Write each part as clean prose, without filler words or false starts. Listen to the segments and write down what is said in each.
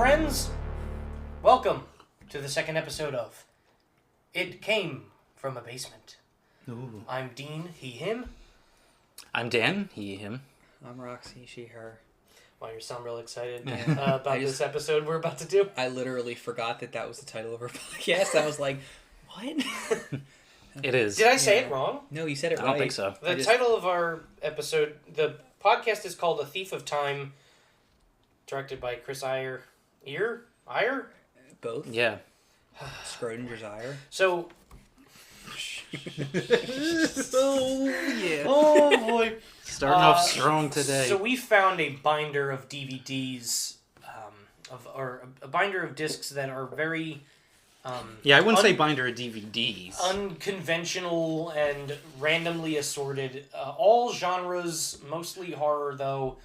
friends. Welcome to the second episode of It Came From a Basement. Ooh. I'm Dean, he, him. I'm Dan, he, him. I'm Roxy, she, her. Well, you sound real excited Yeah. about this episode we're about to do. I literally forgot that was the title of our podcast. I was like, what? It is. Did I say it wrong? No, you said it I right. don't think so. The title of our episode, the podcast is called A Thief of Time, directed by Chris Eyre. Eyre? Both? Yeah. Schrodinger's Eyre. So... Oh, yeah. Oh, boy. Starting off strong today. So we found a binder of DVDs, or a binder of discs that are very... yeah, I wouldn't say binder of DVDs. Unconventional and randomly assorted. All genres, mostly horror, though.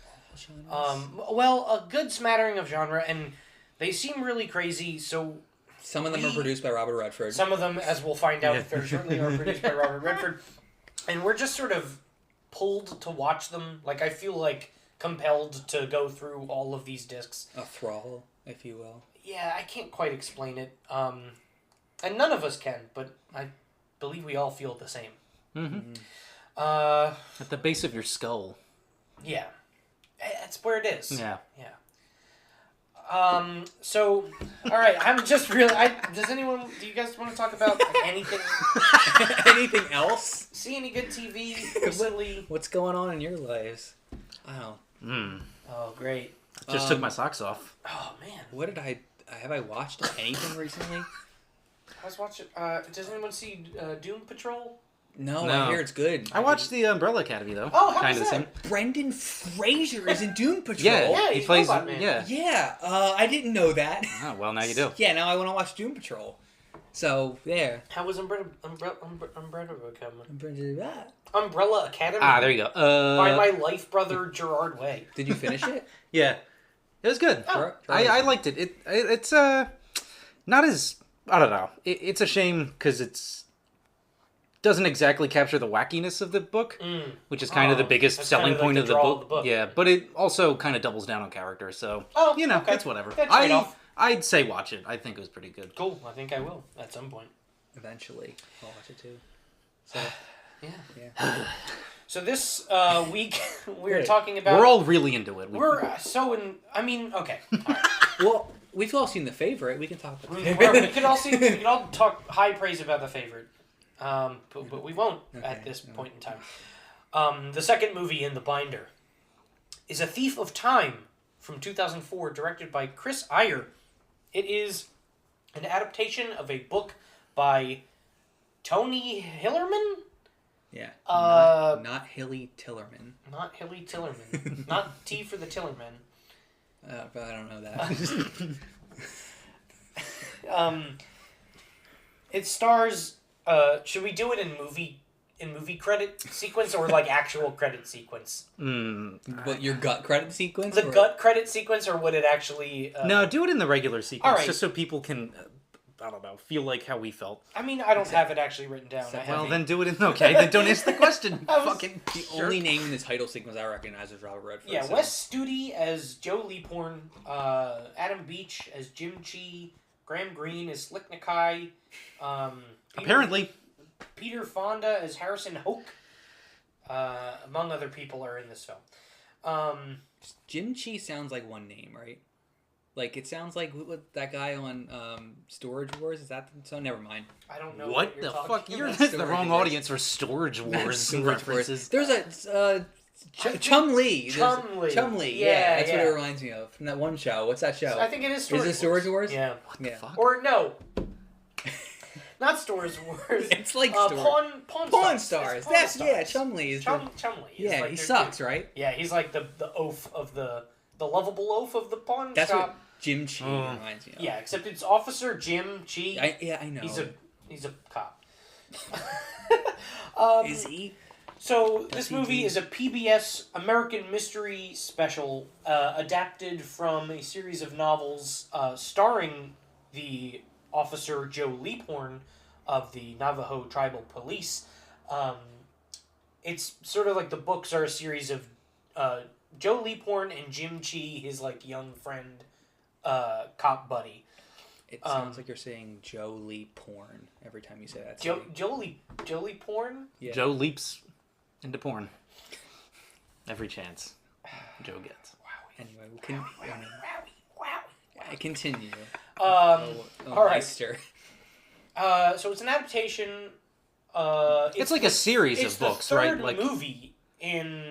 Well, a good smattering of genre, and they seem really crazy, so... Some of them are produced by Robert Redford. Some of them, as we'll find out very shortly, are produced by Robert Redford. And we're just sort of pulled to watch them. Like, I feel like compelled to go through all of these discs. A thrall, if you will. Yeah, I can't quite explain it. And none of us can, but I believe we all feel the same. Mm-hmm. At the base of your skull. Yeah. That's where it is. Yeah. Yeah. So, alright, I'm just really... do you guys want to talk about anything? Anything else? See any good TV recently? What's going on in your lives? I don't. Oh, great. I just took my socks off. Oh, man. What did have I watched anything recently? I was watching, does anyone see Doom Patrol? No, I hear it's good. I watched the Umbrella Academy, though. Oh, how kind was of the that? same. Brendan Fraser is in Doom Patrol. Yeah, he he's plays. Robot Man. Yeah. Yeah, I didn't know that. Oh, well, now you do. Yeah, now I want to watch Doom Patrol. So, there. How was Umbrella Academy? That. Umbrella Academy? Ah, there you go. By my life brother, Gerard Way. Did you finish it? Yeah. It was good. Oh. I liked it. It's not as... I don't know. It's a shame because it's... doesn't exactly capture the wackiness of the book, which is kind of the biggest selling point of the book. Yeah, but it also kind of doubles down on character, so, okay. it's whatever. I'd say watch it. I think it was pretty good. Cool, I think I will, at some point. Eventually. I'll watch it too. So, yeah. So this week, we're talking about... We're all really into it. Okay. All right. well, we've all seen The Favorite. We can talk about we could all talk high praise about The Favorite. But we won't at this point in time. The second movie in the binder is A Thief of Time from 2004, directed by Chris Eyre. It is an adaptation of a book by Tony Hillerman? Yeah. Not Hilly Tillerman. Not Hilly Tillerman. Not T for the Tillerman. But I don't know that. It stars... should we do it in movie credit sequence or like actual credit sequence? But your gut credit sequence? The gut credit sequence, or would it actually... No, do it in the regular sequence, right. just so people can, I don't know, feel like how we felt. I mean, I don't have it actually written down. Then do it in... Okay, then don't answer the question. The only name in the title sequence I recognize is Robert Redford. Yeah, so. Wes Studi as Joe Leaphorn, Adam Beach as Jim Chi, Graham Greene as Slick Nakai, Apparently. Peter Fonda as Harrison Hoke, among other people, are in this film. Jim Chi sounds like one name, right? Like, it sounds like that guy on Storage Wars. Is that so? Never mind. I don't know what the fuck. You're the wrong audience for Storage Wars references. There's a Chum-Lee. Chum-Lee. Yeah, that's what it reminds me of. From that one show. What's that show? So I think it is Storage Wars. Is it Storage Wars? Yeah. What the fuck? Or no. Not Storage Wars. It's like Pawn Stars. That's Chum-Lee is Chumley. Yeah, like he sucks, dude. right? Yeah, he's like the oaf of the lovable oaf of the pawn That's shop. what Jim Chi reminds me of. Yeah, except it's Officer Jim Chi. I know. He's a cop. Is he? So this movie is a PBS American Mystery Special, adapted from a series of novels starring the Officer Joe Leaphorn of the Navajo Tribal Police. It's sort of like the books are a series of Joe Leaphorn and Jim Chi, his like young friend, cop buddy. It sounds like you're saying Jolie porn every time you say that. Jolie porn? Yeah. Joe leaps into porn. Every chance Joe gets. Anyway, we can continue. All right. Meister. So it's an adaptation. It's like a series of books, right? It's the Like third movie in.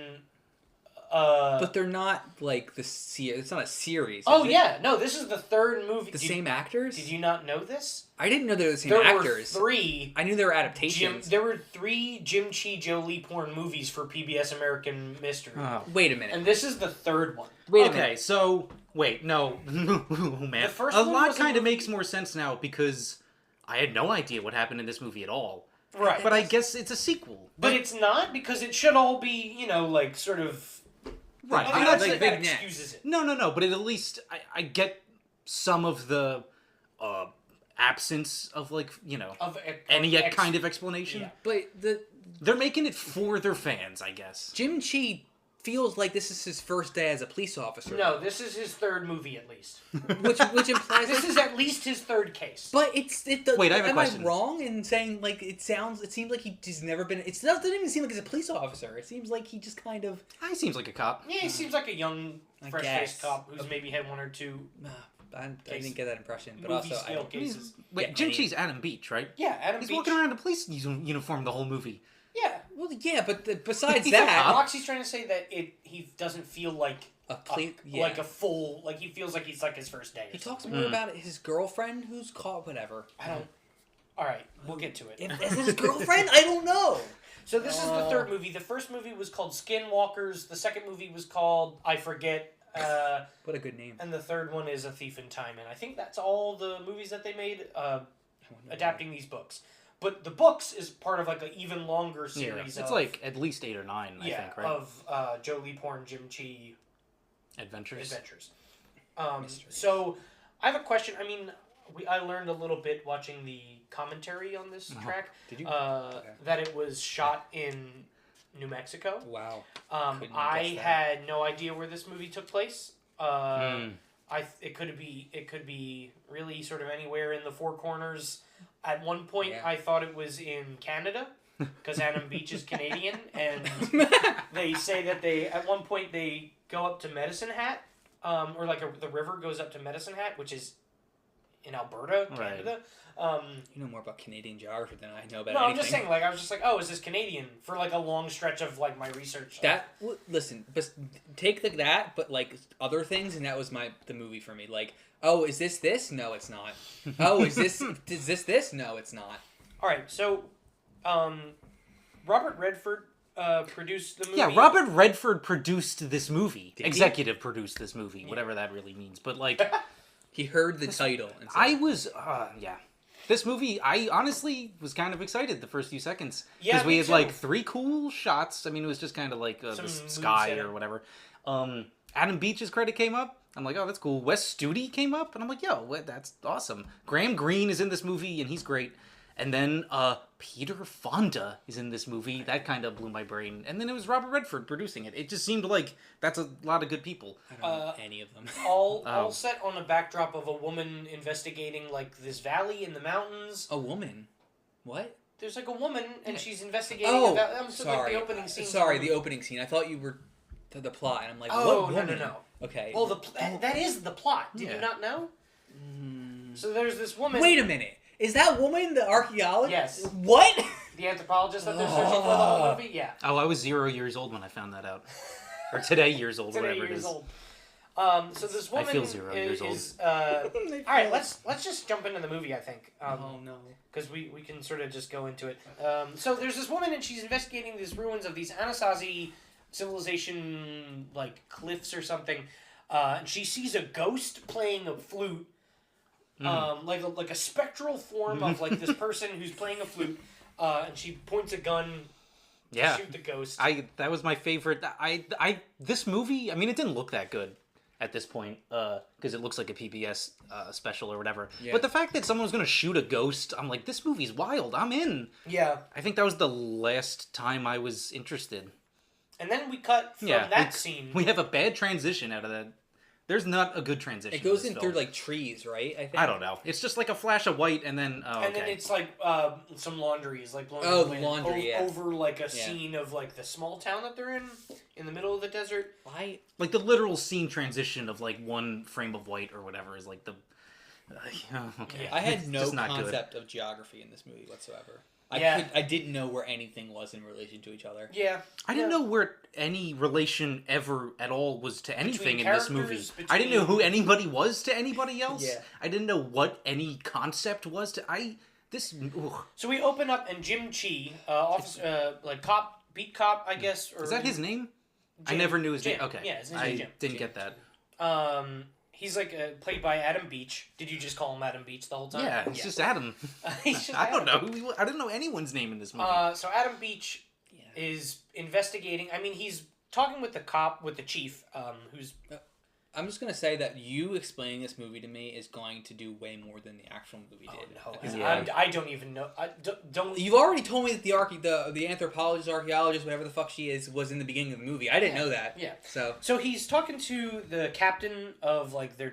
But they're not like the series. It's not a series. Oh is it? yeah, no, this is the third movie. The same actors? Did you not know this? I didn't know they were the same There actors. were three. I knew they were adaptations. There were 3 Jim Chi Jolie porn movies for PBS American Mystery, Wait a minute. and this is the third one. Wait a minute. so wait, no, man. The first a one lot was a kind of movie- makes more sense now because I had no idea what happened in this movie at all. Right, But I guess it's a sequel. but it's not because it should all be like sort of. Right. I I'm mean, not that's like that Big Net. excuses it. No. But at least I get some of the absence of Of any kind of explanation. Yeah. But They're making it for their fans, I guess. Jim Chi feels like this is his first day as a police officer. No, this is his third movie at least. which implies This is at least his third case. But Wait, I have a question. I wrong in saying like it seems like he's never been? It doesn't even seem like he's a police officer. It seems like he just kind of. He seems like a cop. Yeah, he seems like a young, I fresh-faced guess. cop who's maybe had 1 or 2 I didn't get that impression, but movie also I scale don't. cases. Wait, Yeah, Jim any- Chi's Adam Beach, right? Yeah, Adam He's Beach. walking around in a police uniform the whole movie. Yeah. Well, yeah, but besides He's a that, cop. Roxy's trying to say that he doesn't feel like a full, like he feels like he's like his first day. He talks more about his girlfriend who's caught. Whatever. I don't. All right, we'll get to it. Is it his girlfriend? I don't know. So this is the third movie. The first movie was called Skinwalkers. The second movie was called I Forget. What a good name. And the third one is A Thief in Time. And I think that's all the movies that they made adapting these books. But the books is part of like an even longer series. It's like at least 8 or 9, I think, right? Of Jolie Porn, Jim Chi Adventures. So I have a question. I mean, I learned a little bit watching the commentary on this track. Did you? That it was shot in New Mexico. Wow. Couldn't I guess that. had no idea where this movie took place. It could be really sort of anywhere in the Four Corners. At one point, Yeah. I thought it was in Canada because Adam Beach is Canadian, and they say that at one point they go up to Medicine Hat, or the river goes up to Medicine Hat, which is in Alberta, Canada. You know more about Canadian geography than I know about No, anything. I'm just saying. I was just like, oh, is this Canadian? For a long stretch of my research. Listen, but take that, but other things, and that was the movie for me. Oh, is this? No, it's not. Oh, is this this? No, it's not. All right, so Robert Redford produced the movie. Yeah, Robert Redford produced this movie. Did he? Executive produced this movie, whatever that really means. But He heard the title. And said, I was, This movie, I honestly was kind of excited the first few seconds. Yeah, Because we me had too. 3 cool shots. I mean, it was just kind of like the Some sky mood or whatever. Adam Beach's credit came up. I'm like, oh, that's cool. Wes Studi came up. And I'm like, yo, that's awesome. Graham Greene is in this movie, and he's great. And then Peter Fonda is in this movie. That kind of blew my brain. And then it was Robert Redford producing it. It just seemed like that's a lot of good people. I don't know any of them. all set on a backdrop of a woman investigating this valley in the mountains. A woman? What? There's a woman and she's investigating. Oh, sorry. The opening scene. Sorry, the opening scene. I thought you were the plot, and I'm like, Oh, what no, woman? no. Okay. Well, that is the plot. Did Yeah. you not know? So there's this woman. Wait a minute. Is that woman the archaeologist? Yes. What? The anthropologist that they're searching for the whole movie. Yeah. Oh, I was 0 years old when I found that out. Or today years old, Today whatever it years is. old. So this woman feel 0 years old. all right, let's just jump into the movie. I think. Oh no. Because we can sort of just go into it. So there's this woman and she's investigating these ruins of these Anasazi civilization cliffs or something, and she sees a ghost playing a flute, like a spectral form of this person who's playing a flute, and she points a gun to shoot the ghost. That was my favorite. This movie, I mean, it didn't look that good at this point because it looks like a PBS special or whatever. Yeah. But the fact that someone was going to shoot a ghost, I'm like, this movie's wild. I'm in. Yeah. I think that was the last time I was interested. And then we cut from that scene. We have a bad transition out of There's not a good transition. It goes this in film. through like trees, right? I think. I don't know. It's just like a flash of white, and then and then it's like some laundry is like blowing Oh, the wind laundry, yeah. over like a scene of like the small town that they're in the middle of the desert. Why? like the literal scene transition of like one frame of white or whatever is like the. Okay. Yeah. I had It's no just not good. concept of geography in this movie whatsoever. Yeah. I didn't know where anything was in relation to each other. Yeah, I didn't know where any relation ever at all was to anything in this movie. characters, I didn't know who anybody was to anybody else. Yeah. I didn't know what any concept was to So we open up and Jim Chi, officer, like cop, beat cop, I guess. Or Is that his name? I Jim. never knew his Jim. name. Okay. Yeah, his name's I Jim. didn't Jim. get that. He's like played by Adam Beach. Did you just call him Adam Beach the whole time? Yeah, it's just Adam. He's just I don't Adam. know. I didn't know anyone's name in this movie. So Adam Beach is investigating. I mean, he's talking with the cop, with the chief, who's. I'm just gonna say that you explaining this movie to me is going to do way more than the actual movie did. Oh, no, Because I don't even know. I don't. You've already told me that the anthropologist, archaeologist, whatever the fuck she is, was in the beginning of the movie. I didn't know that. Yeah. So He's talking to the captain of like their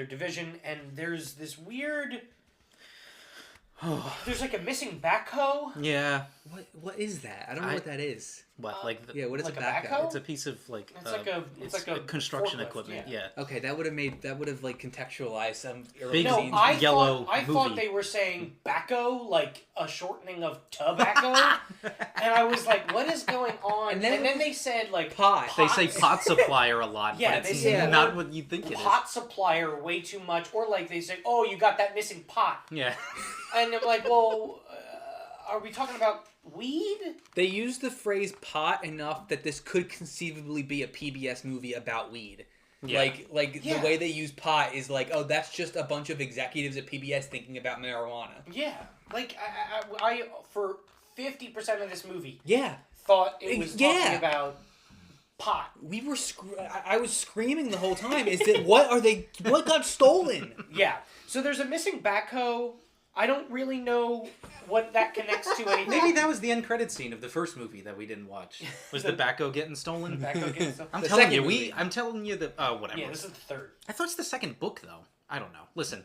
division, and there's this weird. There's like a missing backhoe. yeah. what is that? I don't know what that is. What like the, Yeah, what is like a a backhoe? backhoe? It's a piece of like It's like a construction forklift, equipment. yeah. Yeah. Okay, that would have like contextualized some Big No, scenes. I yellow thought movie. they were saying bacco, like a shortening of tobacco, and I was like, "What is going on?" And And then then they said like pot. They say pot supplier a lot, Yeah, but they it's say not what you think it is. pot supplier way too much, or like they say, "Oh, you got that missing pot," Yeah. and I'm like, "Well, are we talking about weed?" They used the phrase pot enough that this could conceivably be a PBS movie about weed. Yeah. Like Yeah. the way they use pot is like, oh, that's just a bunch of executives at PBS thinking about marijuana. Yeah, like I for 50% of this movie Yeah. thought it was Yeah. talking about pot. We were I was screaming the whole time. Is that what got stolen? Yeah. So there's a missing backhoe. I don't really know what that connects to anything. Maybe that was the end credit scene of the first movie that we didn't watch. Was the backhoe getting stolen? Backhoe getting stolen. I'm The telling second you, movie. I'm telling you that. Oh, whatever. Yeah, this is the third. I thought it's the second book, though. I don't know. Listen,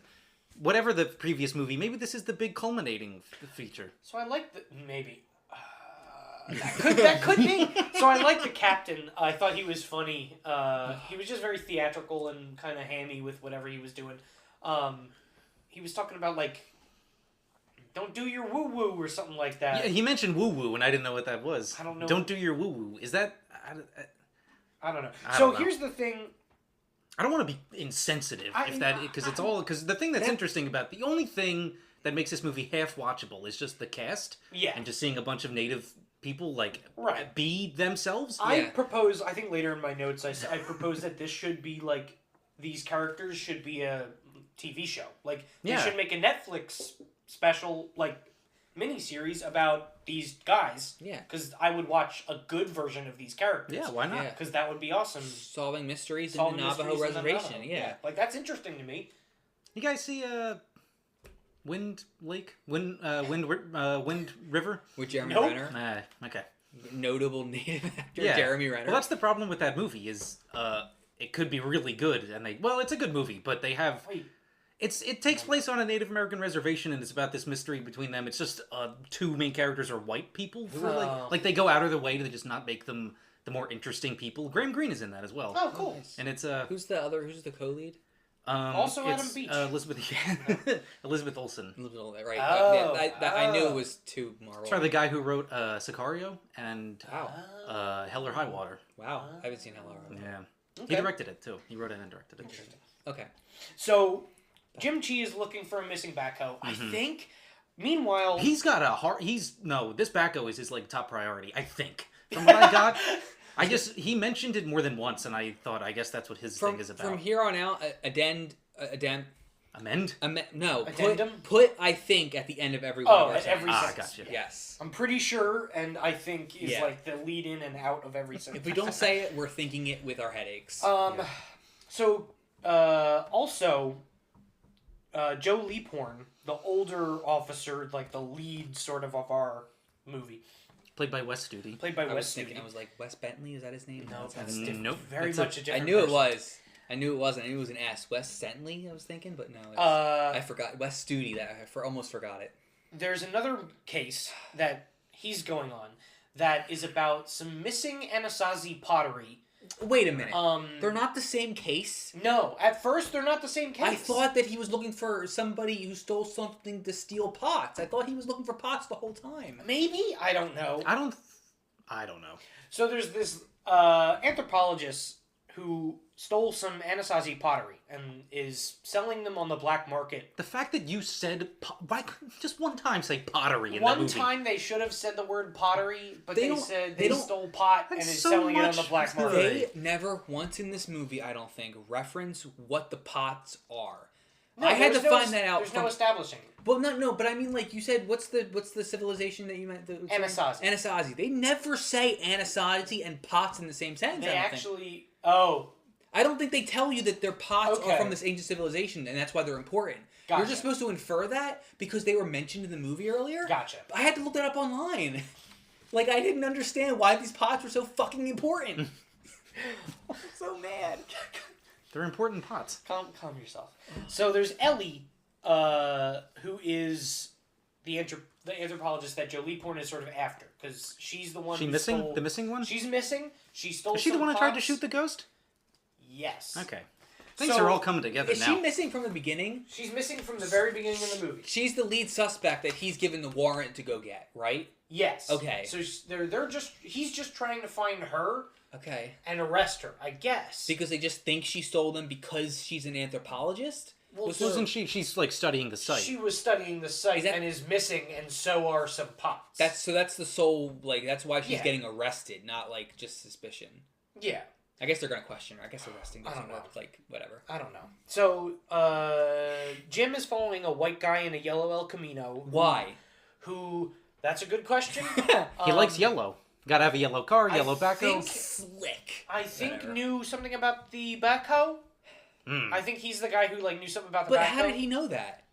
whatever the previous movie, maybe this is the big culminating feature. So I like the maybe. That could be. So I like the captain. I thought he was funny. He was just very theatrical and kind of hammy with whatever he was doing. He was talking about like, don't do your woo woo or something like that. Yeah, he mentioned woo woo, and I didn't know what that was. I don't know. Don't do your woo woo. Is that? I don't know. I So don't know. here's the thing. I don't want to be insensitive because the thing that's interesting about the only thing that makes this movie half watchable is just the cast. Yeah. And just seeing a bunch of native people like Right. be themselves. I propose. I think later in my notes, I propose that this should be like these characters should be a TV show. Like they should make a Netflix special like miniseries about these guys. Yeah. Because I would watch a good version of these characters. Yeah, why not? Yeah. Because that would be awesome. Solving mysteries Solving in the Navajo mysteries in the Reservation. Navajo. Yeah. Like that's interesting to me. You guys see Wind River? With Jeremy Nope. Renner, Okay. Notable native actor Yeah. Jeremy Renner. Well, that's the problem with that movie is it could be really good, and it's a good movie, but they have Wait. it takes place on a Native American reservation, and it's about this mystery between them. It's just two main characters are white people who are like they go out of their way to just not make them the more interesting people. Graham Greene is in that as well. Oh, cool. Nice. And it's Who's the co-lead? Also Adam it's, Beach. Elizabeth Olsen. Right. Oh. I knew it was two Marvel. Sorry, the guy who wrote Sicario and Wow. Hell or High Water. Wow. I haven't seen Hello. Yeah. He Okay. directed it too. He wrote it and directed it. Okay. So Jim Chi is looking for a missing backhoe. I think. Meanwhile, He's got a heart. This backhoe is his like top priority. I think from what I got. He mentioned it more than once, and I thought I guess that's what his thing is about. From here on out, Amend? Addendum? Put I think at the end of every one of our at every sentences. sentence. gotcha. Yes. I'm pretty sure, and I think is Yeah. like the lead in and out of every sentence. If we don't say it, we're thinking it with our headaches. So, also, Joe Leaphorn, the older officer, like the lead sort of our movie, Played by Wes Studi. played by I Wes was thinking, Studi. I was like, Wes Bentley, is that his name? No, that's that's not his name. different. Nope. Very That's much a I different knew it person. was. I knew it wasn't. I knew it was an S. Wes Sentley, I was thinking, but no. I forgot. Wes Studi, almost forgot it. There's another case that he's going on that is about some missing Anasazi pottery. Wait a minute. They're not the same case? No, at first they're not the same case. I thought that he was looking for somebody who stole something to steal pots. I thought he was looking for pots the whole time. Maybe? I don't know. I don't know. So there's this anthropologist who stole some Anasazi pottery and is selling them on the black market. The fact that you said... Why couldn't just one time say pottery in the movie? One time they should have said the word pottery, but they said they don't- stole pot and is selling it on the black market. They never once in this movie, I don't think, reference what the pots are. No, I had to find that out. There's no establishing. Well, no, but I mean, like you said, what's the civilization that you meant? Anasazi. Anasazi. They never say Anasazi and pots in the same sentence. They actually... Oh... I don't think they tell you that their pots are from this ancient civilization, and that's why they're important. Gotcha. You're just supposed to infer that because they were mentioned in the movie earlier. Gotcha. I had to look that up online. Like, I didn't understand why these pots were so fucking important. I'm so mad. They're important pots. Calm yourself. So there's Ellie, who is the anthropologist that Jolie Porn is sort of after, because she's the one. She missing? The missing one? She's missing. She stole. Is she the one who pots. tried to shoot the ghost? Yes. Okay. Things are all coming together is now. Is she missing from the beginning? She's missing from the very beginning of the movie. She's the lead suspect that he's given the warrant to go get, right? Yes. Okay. So he's just trying to find her. Okay. And arrest her, I guess. Because they just think she stole them because she's an anthropologist? Well, wasn't she? She's like studying the site. She was studying the site and is missing, and so are some pots. That's the sole, like, that's why she's getting arrested, not like just suspicion. Yeah. I guess they're gonna question her. I guess arresting doesn't work. Like, whatever. I don't know. So, Jim is following a white guy in a yellow El Camino. Why? That's a good question. He likes yellow. Gotta have a yellow car, yellow backhoe. Slick. I think knew something about the backhoe. I think he's the guy who knew something about the backhoe. But how did he know that?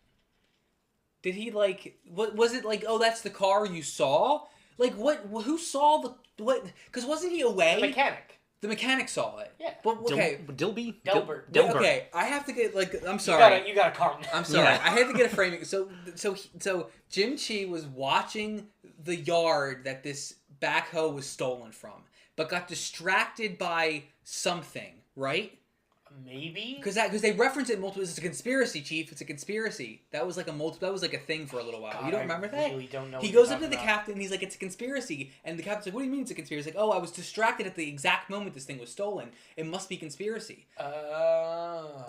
Did he what was it like? Oh, that's the car you saw. Like what? Who saw what? Because wasn't he away? The mechanic. The mechanic saw it. Yeah. But okay. Delbert. Wait, okay, I have to get I'm sorry. You gotta calm down. I'm sorry. Yeah. I had to get a framing. So Jim Chi was watching the yard that this backhoe was stolen from, but got distracted by something, right? Maybe because they reference it multiple. It's a conspiracy, Chief. It's a conspiracy. That was like a thing for a little while. God, you don't remember that? I really don't know. He goes up to the captain. And he's like, "It's a conspiracy." And the captain's like, "What do you mean it's a conspiracy?" He's like, "Oh, I was distracted at the exact moment this thing was stolen. It must be conspiracy."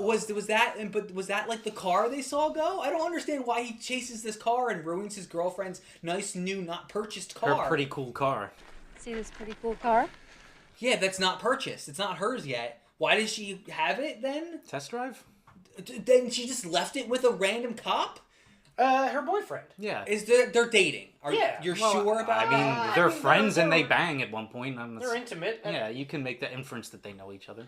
Was that? But was that like the car they saw go? I don't understand why he chases this car and ruins his girlfriend's nice new not purchased car. Her pretty cool car. See this pretty cool car? Yeah, that's not purchased. It's not hers yet. Why does she have it then? Test drive? Then she just left it with a random cop? Her boyfriend. Yeah. They're dating? You're sure about that? I mean, they're friends and they bang at one point. They're intimate. Yeah, you can make the inference that they know each other.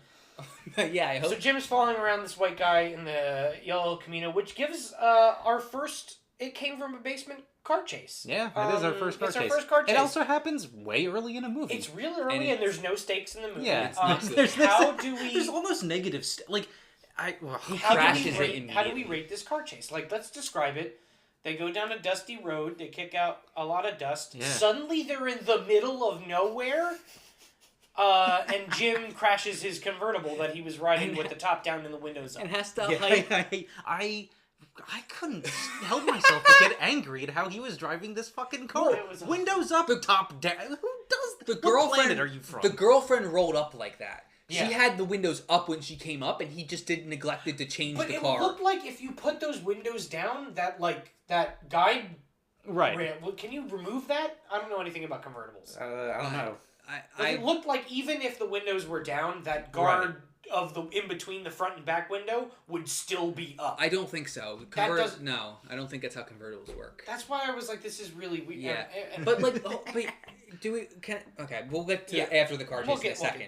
Yeah, I hope. So Jim's following around this white guy in the yellow Camino, which gives our first... It came from a basement car chase. Yeah, it is our first car chase. It's our first car chase. It also happens way early in a movie. It's really early, and there's no stakes in the movie. Yeah, there's almost negative. How do we rate this car chase? Let's describe it. They go down a dusty road. They kick out a lot of dust. Yeah. Suddenly, they're in the middle of nowhere. And Jim crashes his convertible that he was riding with the top down and the windows up. And has to I couldn't help myself but get angry at how he was driving this fucking car. Windows up, top down. Who does that? What planet are you from? The girlfriend rolled up like that. Yeah. She had the windows up when she came up, and he just neglected to change the car. But it looked like if you put those windows down, that guide... Right. Can you remove that? I don't know anything about convertibles. I don't know. It looked like even if the windows were down, that guard of the in between the front and back window would still be up. I don't think so. No, I don't think that's how convertibles work. That's why I was like, this is really weird. Yeah, but wait, do we? Okay, we'll get to after the car chase in a second.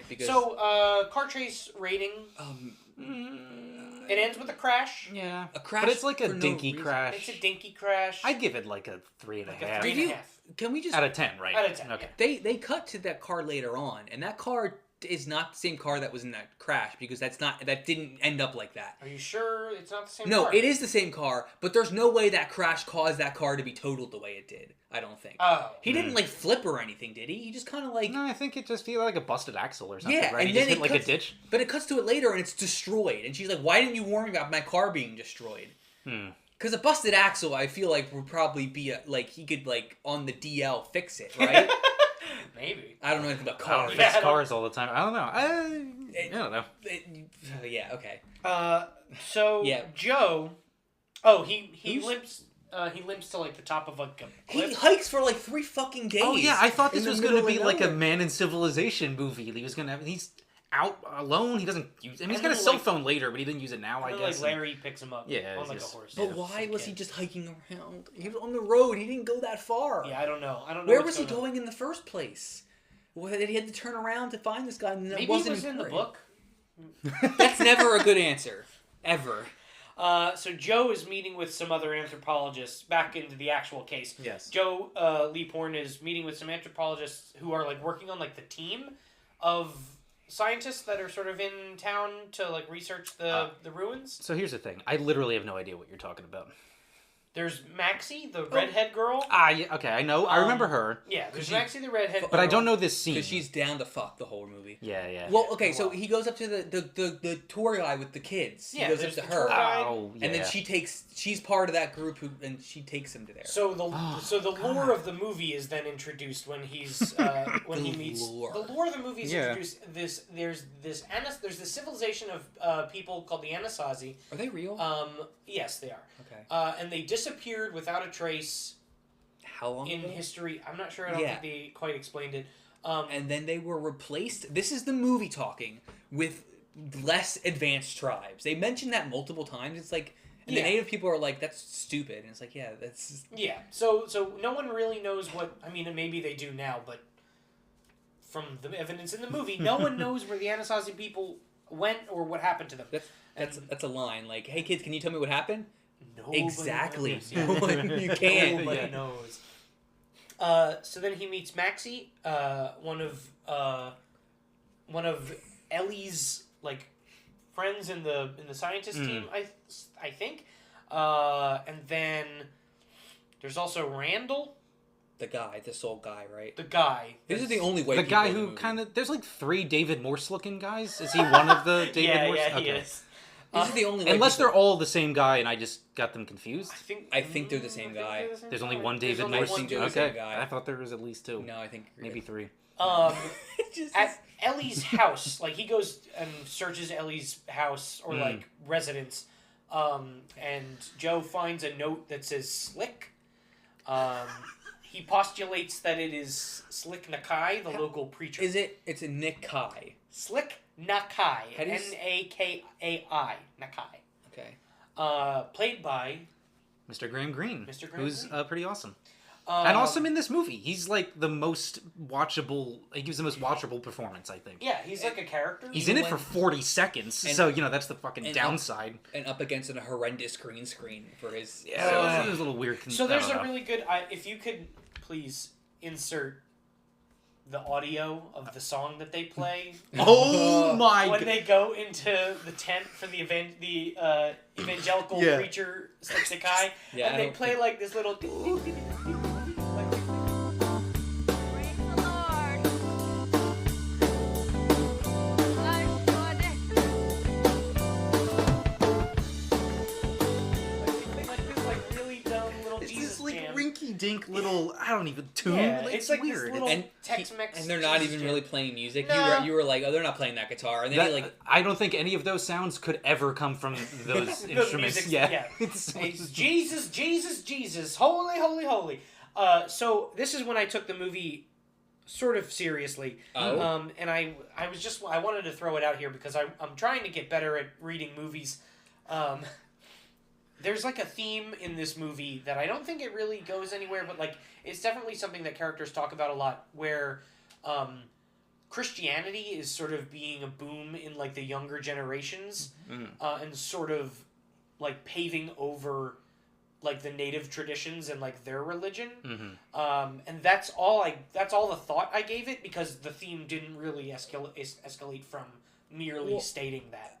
Car chase rating. It ends with a crash. Yeah, a crash, but it's like a dinky crash. It's a dinky crash. I'd give it like a 3.5. Can we just out of 10? Right. Out of 10. Okay. They cut to that car later on, and that car is not the same car that was in that crash, because that didn't end up like that. Are you sure it's not the same No, car? it is the same car, but there's no way that crash caused that car to be totaled the way it did. I don't think. Oh. He didn't like flip or anything, did he? He just kind of like. No, I think it just feel like a busted axle or something. Yeah, right? and He then just hit it like cuts, a ditch. But it cuts to it later, and it's destroyed. And she's like, "Why didn't you warn me about my car being destroyed?" Because a busted axle, I feel like would probably be like he could like on the DL fix it, right? Maybe. I don't know anything about I don't cars. fix cars all the time. I don't know. I don't know. Yeah. Okay. So Yeah. Joe. Oh, he limps. He limps to like the top of like a cliff. He hikes for like 3 fucking days. Oh yeah, I thought this was going to be like a nowhere. Man in Civilization movie. He was going to have. He's out alone. He doesn't use. I mean, he's And got a then, cell like- phone later, but he didn't use it now. I And, guess. like Larry picks him up. Yeah, on it's like a just- horse. But Yeah. why was he just hiking around? He was on the road. He didn't go that far. Yeah, I don't know. I don't know. Where what's was he on. going in the first place? Well, he had to turn around to find this guy, and that Maybe wasn't he was in the important. book. That's never a good answer, ever. So Joe is meeting with some other anthropologists back into the actual case. Yes. Joe Lee Porn is meeting with some anthropologists who are like working on like the team of scientists that are sort of in town to like research the ruins. So here's the thing. I literally have no idea what you're talking about. There's Maxie, the redhead girl. Yeah, okay, I know. I remember her. Yeah, there's Maxie, the redhead girl. But I don't know this scene. Because she's down to fuck the whole movie. Yeah. Well, okay, so he goes up to the tour guy with the kids. Yeah, he goes up there's to the her. tour guide. Oh, yeah. And then she's part of that group and she takes him to there. So the lore of the movie is then introduced when he's when he meets lore. the lore of the movie is Yeah. introduced. There's this civilization of people called the Anasazi. Are they real? Yes, they are. Okay. And they disappeared without a trace How long in ago? history. I'm not sure. I don't Yeah. think they quite explained it. And then they were replaced. This is the movie talking with less advanced tribes. They mentioned that multiple times. It's like, and the Yeah. native people are like, "That's stupid," and it's like, "Yeah, that's." Yeah. So no one really knows what. I mean, maybe they do now, but from the evidence in the movie, no one knows where the Anasazi people went or what happened to them. That's a line. Like, "Hey kids, can you tell me what happened?" Nobody Exactly. knows. Yeah. No one- you can't. Nobody Yeah. knows. So then he meets Maxie, one of Ellie's like friends in the scientist team. I think, and then there's also Randall, The sole guy, right? the guy. These are the only white the people guy in the who movie. kind of... There's like 3 David Morse-looking guys. Is he one of the David yeah, Morse? yeah, he Okay. is. These are the only white Unless people. they're all the same guy and I just got them confused. I think they're the same I think guy. they're the same There's only guy. one There's David only Morse. one think they're the David. same Okay, guy. I thought there was at least 2. No, I think Maybe 3. Just- At Ellie's house, like he goes and searches Ellie's house or like residence, and Joe finds a note that says "Slick." He postulates that it is Slick Nakai, the local preacher. Is it? It's a Nick Kai. Slick Nakai? How do you Nakai. Nakai. Okay. Played by Mr. Graham Greene. Mr. Graham Who's Greene. pretty awesome. And awesome in this movie. He's like the most watchable... He gives the most watchable performance, I think. Yeah, he's like a character. He's in it when- for 40 seconds, so, that's the fucking and downside. And up against a horrendous green screen for his. Yeah, it was a little weird. So there's I don't a know. really good. If you could please insert the audio of the song that they play Oh my when god. they go into the tent for the evangelical Yeah. preacher Slick Nakai, Yeah, and I they don't play think- like this little. Praise the Lord. like this like really dumb little It's Jesus this like jam. rinky-dink little, I don't even, tune. Yeah, Like, it's like this weird. little- And Tex-Mex and they're not Jesus even jam. really playing music. No. You were like, oh, they're not playing that guitar, and then he like. I don't think any of those sounds could ever come from those The instruments. music's- Yeah. It's Jesus, Jesus, Jesus, holy, holy, holy. So this is when I took the movie sort of seriously. Oh. And I wanted to throw it out here because I'm trying to get better at reading movies. There's like a theme in this movie that I don't think it really goes anywhere, but like it's definitely something that characters talk about a lot, where Christianity is sort of being a boom in like the younger generations, and sort of like paving over like the native traditions and like their religion. Mm-hmm. And that's all the thought I gave it, because the theme didn't really escalate from merely stating that.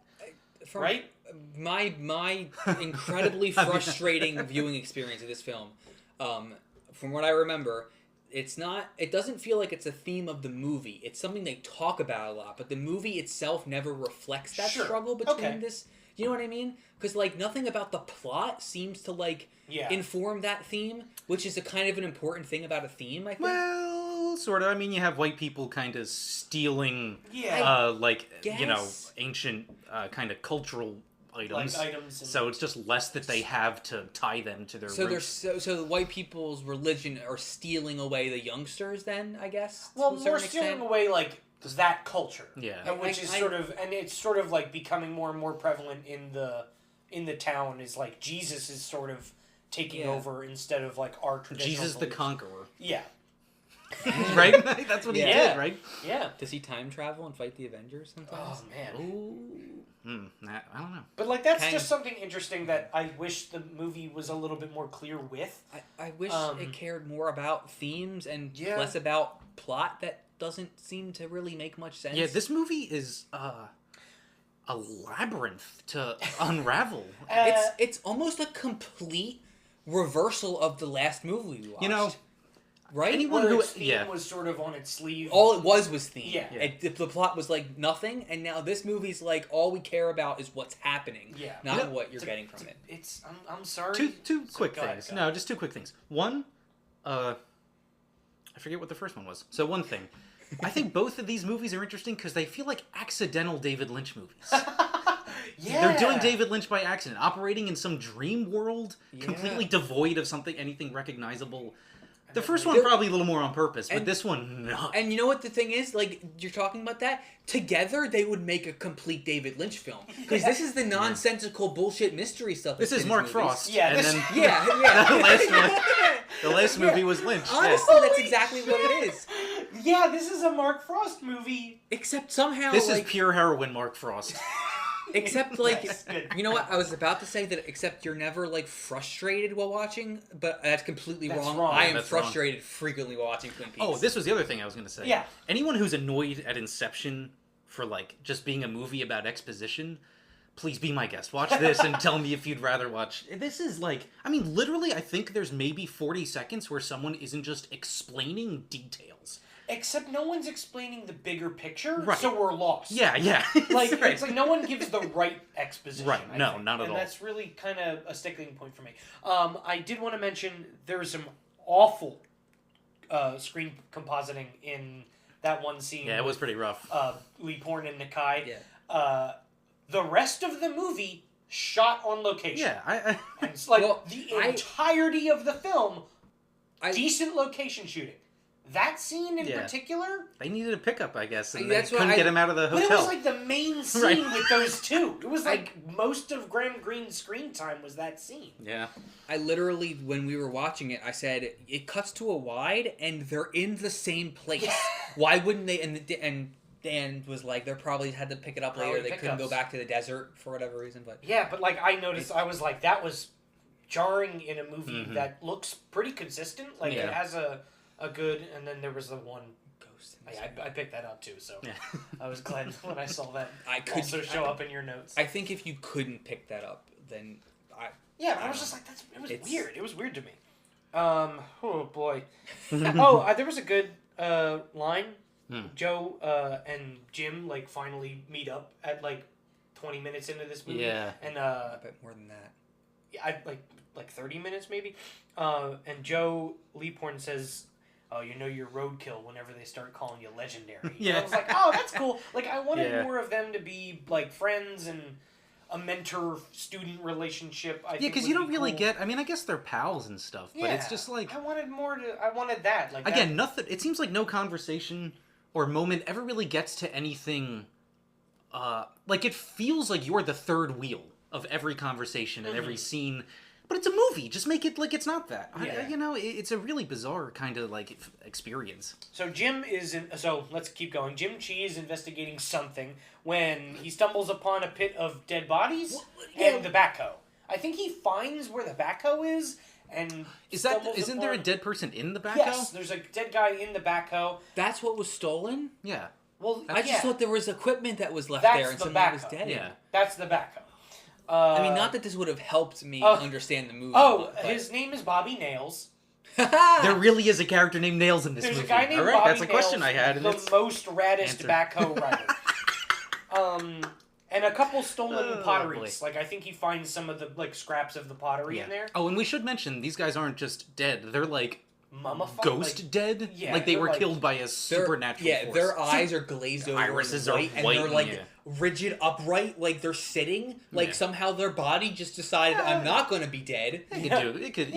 Right? My incredibly frustrating viewing experience of this film, from what I remember, it doesn't feel like it's a theme of the movie. It's something they talk about a lot, but the movie itself never reflects that struggle between this. You know what I mean? Because, like, nothing about the plot seems to, like, inform that theme, which is a kind of an important thing about a theme, I think. Well, sort of. I mean, you have white people kind of stealing, ancient kind of cultural items. Like items. And... So it's just less that they have to tie them to their roots. So the white people's religion are stealing away the youngsters, then, I guess? Well, more stealing away, like... that culture, which is sort of like becoming more and more prevalent in the town. Is like Jesus is sort of taking over instead of like our traditional. Jesus the Conqueror. Yeah. Right. That's what he did. Right. Yeah. Does he time travel and fight the Avengers sometimes? Oh man. Ooh. I don't know. But like that's just something interesting that I wish the movie was a little bit more clear with. I wish it cared more about themes and less about plot that doesn't seem to really make much sense. Yeah, this movie is a labyrinth to unravel. It's almost a complete reversal of the last movie we watched. You know, right? Anyone whose theme was sort of on its sleeve. All it was theme. Yeah. The plot was like nothing, and now this movie's like all we care about is what's happening, not what you're getting from it. It's I'm sorry. Two quick things. No, just two quick things. One, I forget what the first one was. So one thing. I think both of these movies are interesting because they feel like accidental David Lynch movies. They're doing David Lynch by accident, operating in some dream world, completely devoid of anything recognizable. The first one probably a little more on purpose, but this one, no. And you know what the thing is? Like, you're talking about that? Together, they would make a complete David Lynch film. Because this is the nonsensical bullshit mystery stuff. This is Mark Frost. Yeah, and then the last movie was Lynch. Honestly, that's exactly what it is. Yeah, this is a Mark Frost movie. Except somehow, this is pure heroin Mark Frost. Except, like, you know what? I was about to say that except you're never, like, frustrated while watching, but that's completely wrong. I am frustrated frequently while watching Twin Peaks. Oh, this was the other thing I was going to say. Yeah. Anyone who's annoyed at Inception for, like, just being a movie about exposition, please be my guest. Watch this and tell me if you'd rather watch. This is, like, I mean, literally, I think there's maybe 40 seconds where someone isn't just explaining details. Except no one's explaining the bigger picture, right. So we're lost. Yeah. Like, it's like no one gives the right exposition. Right, I no, think. not at all. And that's really kind of a sticking point for me. I did want to mention there's some awful screen compositing in that one scene. Yeah, it was pretty rough. Lee Porn and Nakai. Yeah. The rest of the movie shot on location. Yeah, And it's like the entirety of the film, decent location shooting. That scene in particular... They needed a pickup, I guess, and they couldn't get him out of the hotel. But it was like the main scene with those two. It was like most of Graham Greene's screen time was that scene. Yeah. I literally, when we were watching it, I said, it cuts to a wide, and they're in the same place. Why wouldn't they... And Dan was like, they probably had to pick it up later. They couldn't go back to the desert for whatever reason. But yeah, but like I noticed, I was like, that was jarring in a movie that looks pretty consistent. Like it has a good, and then there was the one ghost. I picked that up too, so I was glad when I saw that also show up in your notes. I think if you couldn't pick that up, then I was just like, it was weird. It was weird to me. Oh boy. There was a good line. Joe and Jim like finally meet up at like 20 minutes into this movie. Yeah. And a bit more than that. I like 30 minutes maybe. And Joe Leaphorn says, "Oh, you know you're roadkill whenever they start calling you legendary." Yeah. And I was like, "Oh, that's cool." Like I wanted more of them to be like friends and a mentor-student relationship. I think because you don't really get. I mean, I guess they're pals and stuff, but it's just like I wanted that. Like again, nothing. It seems like no conversation or moment ever really gets to anything. Like it feels like you're the third wheel of every conversation and every scene. But it's a movie. Just make it like it's not that. Yeah. It's a really bizarre kind of like experience. So Jim is so let's keep going. Jim Chi is investigating something when he stumbles upon a pit of dead bodies and the backhoe. I think he finds where the backhoe is, and isn't there a dead person in the backhoe? Yes, there's a dead guy in the backhoe. That's what was stolen? Yeah. Well, I just thought there was equipment that was left That's there and the somebody was backhoe. dead. Yeah. That's the backhoe. I mean, not that this would have helped me understand the movie. Oh, but... his name is Bobby Nails. There really is a character named Nails in this There's movie. a guy named All right, Bobby that's a question Nails, I had. And the it's most raddest answered. backhoe rider. And a couple stolen potteries. boy. Like, I think he finds some of the scraps of the pottery in there. Oh, and we should mention these guys aren't just dead; they're like Mummified. ghost dead. Yeah, like they they're were like- killed by a supernatural Yeah, force. their eyes are glazed over irises and are white, and white, they're like yeah. rigid upright, like they're sitting. Like Yeah. somehow their body just decided, I'm not going to be dead. It could.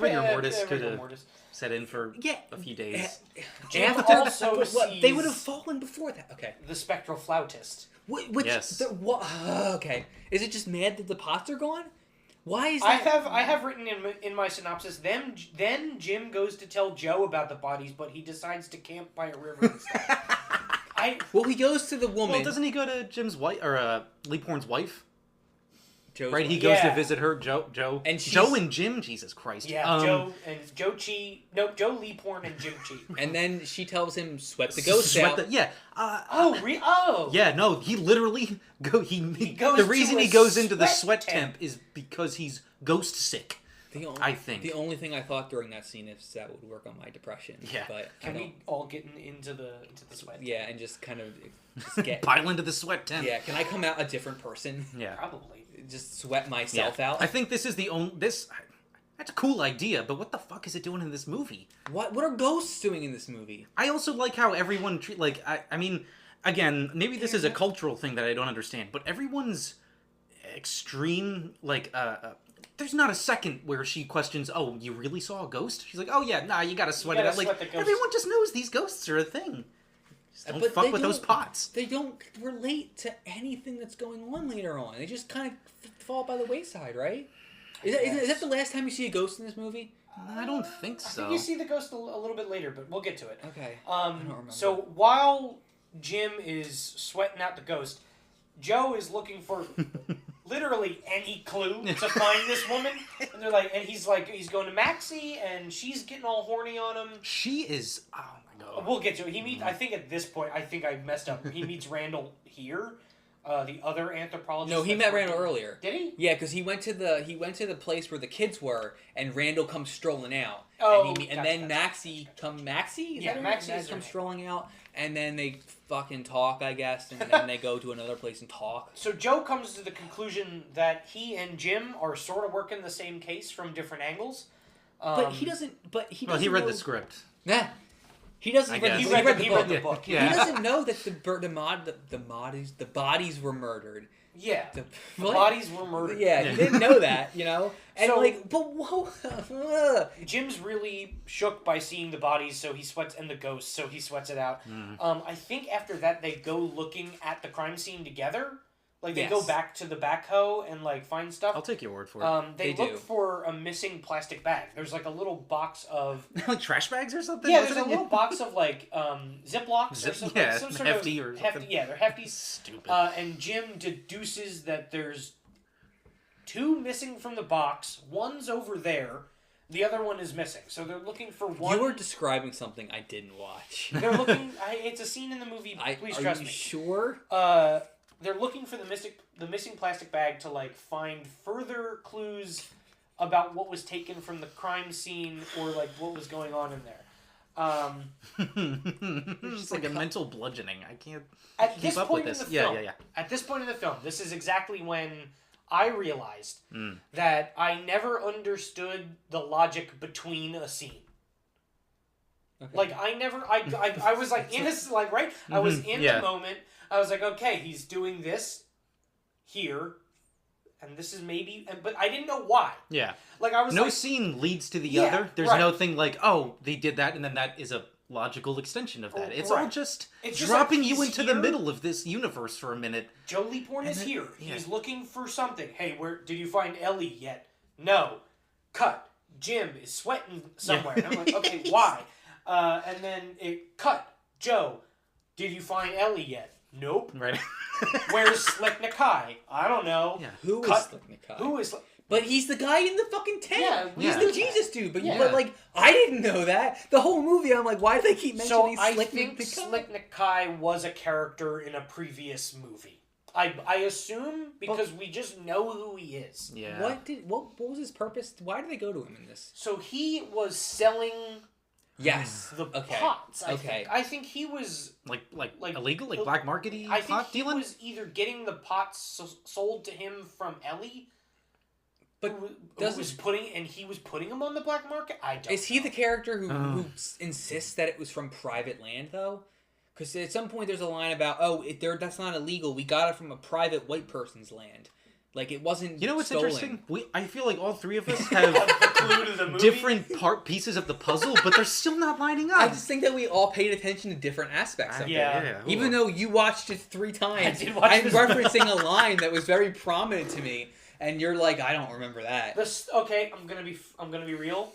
Rigor mortis could rigor have mortis. set in for Yeah. a few days. Jim After also but they would have sees fallen before that. Okay. the spectral flautist. Which Yes. okay. Is it just mad that the pots are gone? Why is I that? have written in my synopsis. Then Jim goes to tell Joe about the bodies, but he decides to camp by a river instead. Well, he goes to the woman. Well, doesn't he go to Jim's wife or Leaphorn's wife? Joe's Right, he wife. goes Yeah. to visit her. Joe, And she's- Joe and Jim. Jesus Christ. Yeah, Joe Leaphorn and Jim Chi. And then she tells him, "Sweat the ghost out." Yeah. Yeah. No, he literally goes the reason to he a goes into the sweat sweat temp is because he's ghost sick. I think. The only thing I thought during that scene is that would work on my depression. Yeah. But I Can don't. we all get into the sweat? Yeah, and just kind of just get. Pile into the sweat temp. Yeah, can I come out a different person? Yeah. Probably. Just sweat myself out. I think this is the only that's a cool idea, but what the fuck is it doing in this movie? What are ghosts doing in this movie? I also like how everyone I mean, again, maybe this is a cultural thing that I don't understand, but everyone's extreme there's not a second where she questions, "Oh, you really saw a ghost?" She's like, "Oh yeah, nah, you gotta sweat it out." sweat Like the ghost. everyone just knows these ghosts are a thing. Just don't But fuck they with those don't- pots. They don't relate to anything that's going on later on. They just kind of fall by the wayside, right? Is that the last time you see a ghost in this movie? I don't think I so. think you see the ghost a little bit later, but we'll get to it. Okay. I don't remember. So while Jim is sweating out the ghost, Joe is looking for literally any clue to find this woman. And they're like, and he's going to Maxie, and she's getting all horny on him. She is. Oh my god. We'll get to it. He meets. I think at this point, I think I messed up. He meets Randall here, the other anthropologist. No, he met Randall earlier. Did he? Yeah, because he went to the place where the kids were, and Randall comes strolling out. Oh, and gotcha, then gotcha. Maxie Is Yeah, that her Maxie name? is her comes name. strolling out, and then they fucking talk, I guess, and then they go to another place and talk. So Joe comes to the conclusion that he and Jim are sort of working the same case from different angles. But he doesn't. But he Well, doesn't. he read know, the script. Nah. He doesn't. I Read, guess. he He read read the he book. read the book. Yeah. He doesn't know that the bodies were murdered. Yeah. The, The what? bodies were murdered. Yeah, he didn't know that, you know? And So- but whoa. Jim's really shook by seeing the bodies, so he sweats, and the ghost, so he sweats it out. I think after that they go looking at the crime scene together. Like they go Yes. back to the backhoe and Find stuff. I'll take your word for it. They They look do. for a missing plastic bag. There's a little box of Like trash bags or something? yeah. Wasn't There's a it? little box of Ziplocs or Zip- something. yeah, some sort hefty of or hefty. something. Yeah, they're hefty. Stupid. And Jim deduces that there's 2 missing from the box. One's over there. The other one is missing. So they're looking for one. You were describing something I didn't watch. They're looking. It's a scene in the movie. Please trust Are you me. sure? They're looking for the missing plastic bag to find further clues about what was taken from the crime scene or what was going on in there. It's like a mental bludgeoning. I can't At keep this up point with in this. the film, Yeah. At this point in the film, this is exactly when I realized Mm. that I never understood the logic between a scene. Okay. I was in a right. I was in Yeah. the moment. I was like, okay, he's doing this here, and this is maybe, but I didn't know why. Yeah. I was No scene leads to the Yeah, other. There's right. no thing like, oh, they did that, and then that is a logical extension of that. It's all Right. just It's just dropping like you he's into here. the middle of this universe for a minute. Joe Leaphorn is then- here. yeah. He's looking for something. Hey, where did you find Ellie yet? No. Cut. Jim is sweating somewhere. Yeah. And I'm like, okay, why? And then it cut. Joe, did you find Ellie yet? Nope. Right. Where's Slick Nakai? I don't know. Yeah. Who is Cut. Slick Nakai? Who is But he's the guy in the fucking tent. Yeah, He's the Jesus dude. But Yeah. but like I didn't know that. The whole movie, I'm like, why do they keep mentioning So I Slick think Nick the Guy? Slick Nick was a character in a previous movie. I assume because we just know who he is. Yeah. What was his purpose? Why did they go to him in this? So he was selling Yes. the Okay. pots. Okay. I think he was. Like Like, illegal, like the- black markety I think pot he dealing. was either getting the pots sold to him from Ellie, But who doesn't- was putting, and he was putting them on the black market. I don't. Is he know. the character who, Oh. who insists that it was from private land, though? Because at some point there's a line about, that's not illegal. We got it from a private white person's land. Like, it wasn't You know what's stolen. interesting? I feel like all three of us have the clue to the movie? different pieces of the puzzle, but they're still not lining up. I just think that we all paid attention to different aspects of Yeah. it. Even though you watched it 3 times, I did watch I'm this- referencing a line that was very prominent to me, and you're like, I don't remember that. Okay, I'm gonna be real.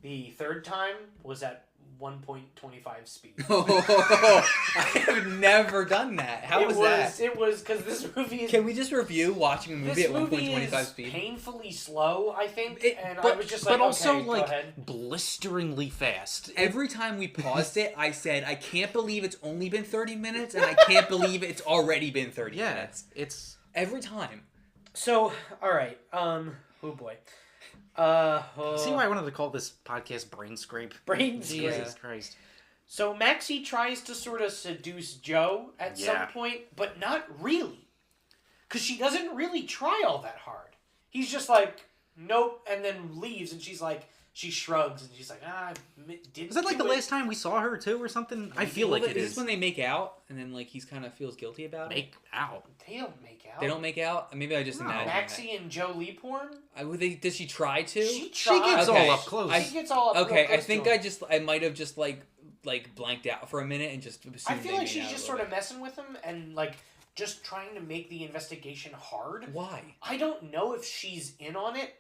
The third time was at 1.25 speed. I have never done that. How was that? It was because this movie is. Can we just review watching a movie This at movie 1.25 is speed? painfully slow, I think, and I but, was just like, but also okay, go like ahead. blisteringly fast. Every time we paused it, I said, I can't believe it's only been 30 minutes, and I can't believe it's already been 30 Yeah, minutes. it's Every time. So, all right. Oh boy. see why I wanted to call this podcast Brain Scrape. Brain Jesus Scrape. Christ. So Maxie tries to sort of seduce Joe at some Yeah. point, but not really, because she doesn't really try all that hard. He's just like, nope, and then leaves, and she's like, she shrugs, and she's like, didn't. Is that like do the it. last time we saw her too, or something? I feel like it Is is. this when they make out, and then like he's kind of feels guilty about it? Make out. They don't make out. They don't make out? Maybe I just No. imagined Maxie and Joe Lee porn. that. Does she try to? She She gets tries. Okay. all up close. She gets all up Okay, real I close think to him. I might have just like blanked out for a minute and just I assumed feel they like made she's out just a sort little of messing with him and like just trying to make the investigation hard. bit. Why? I don't know if she's in on it.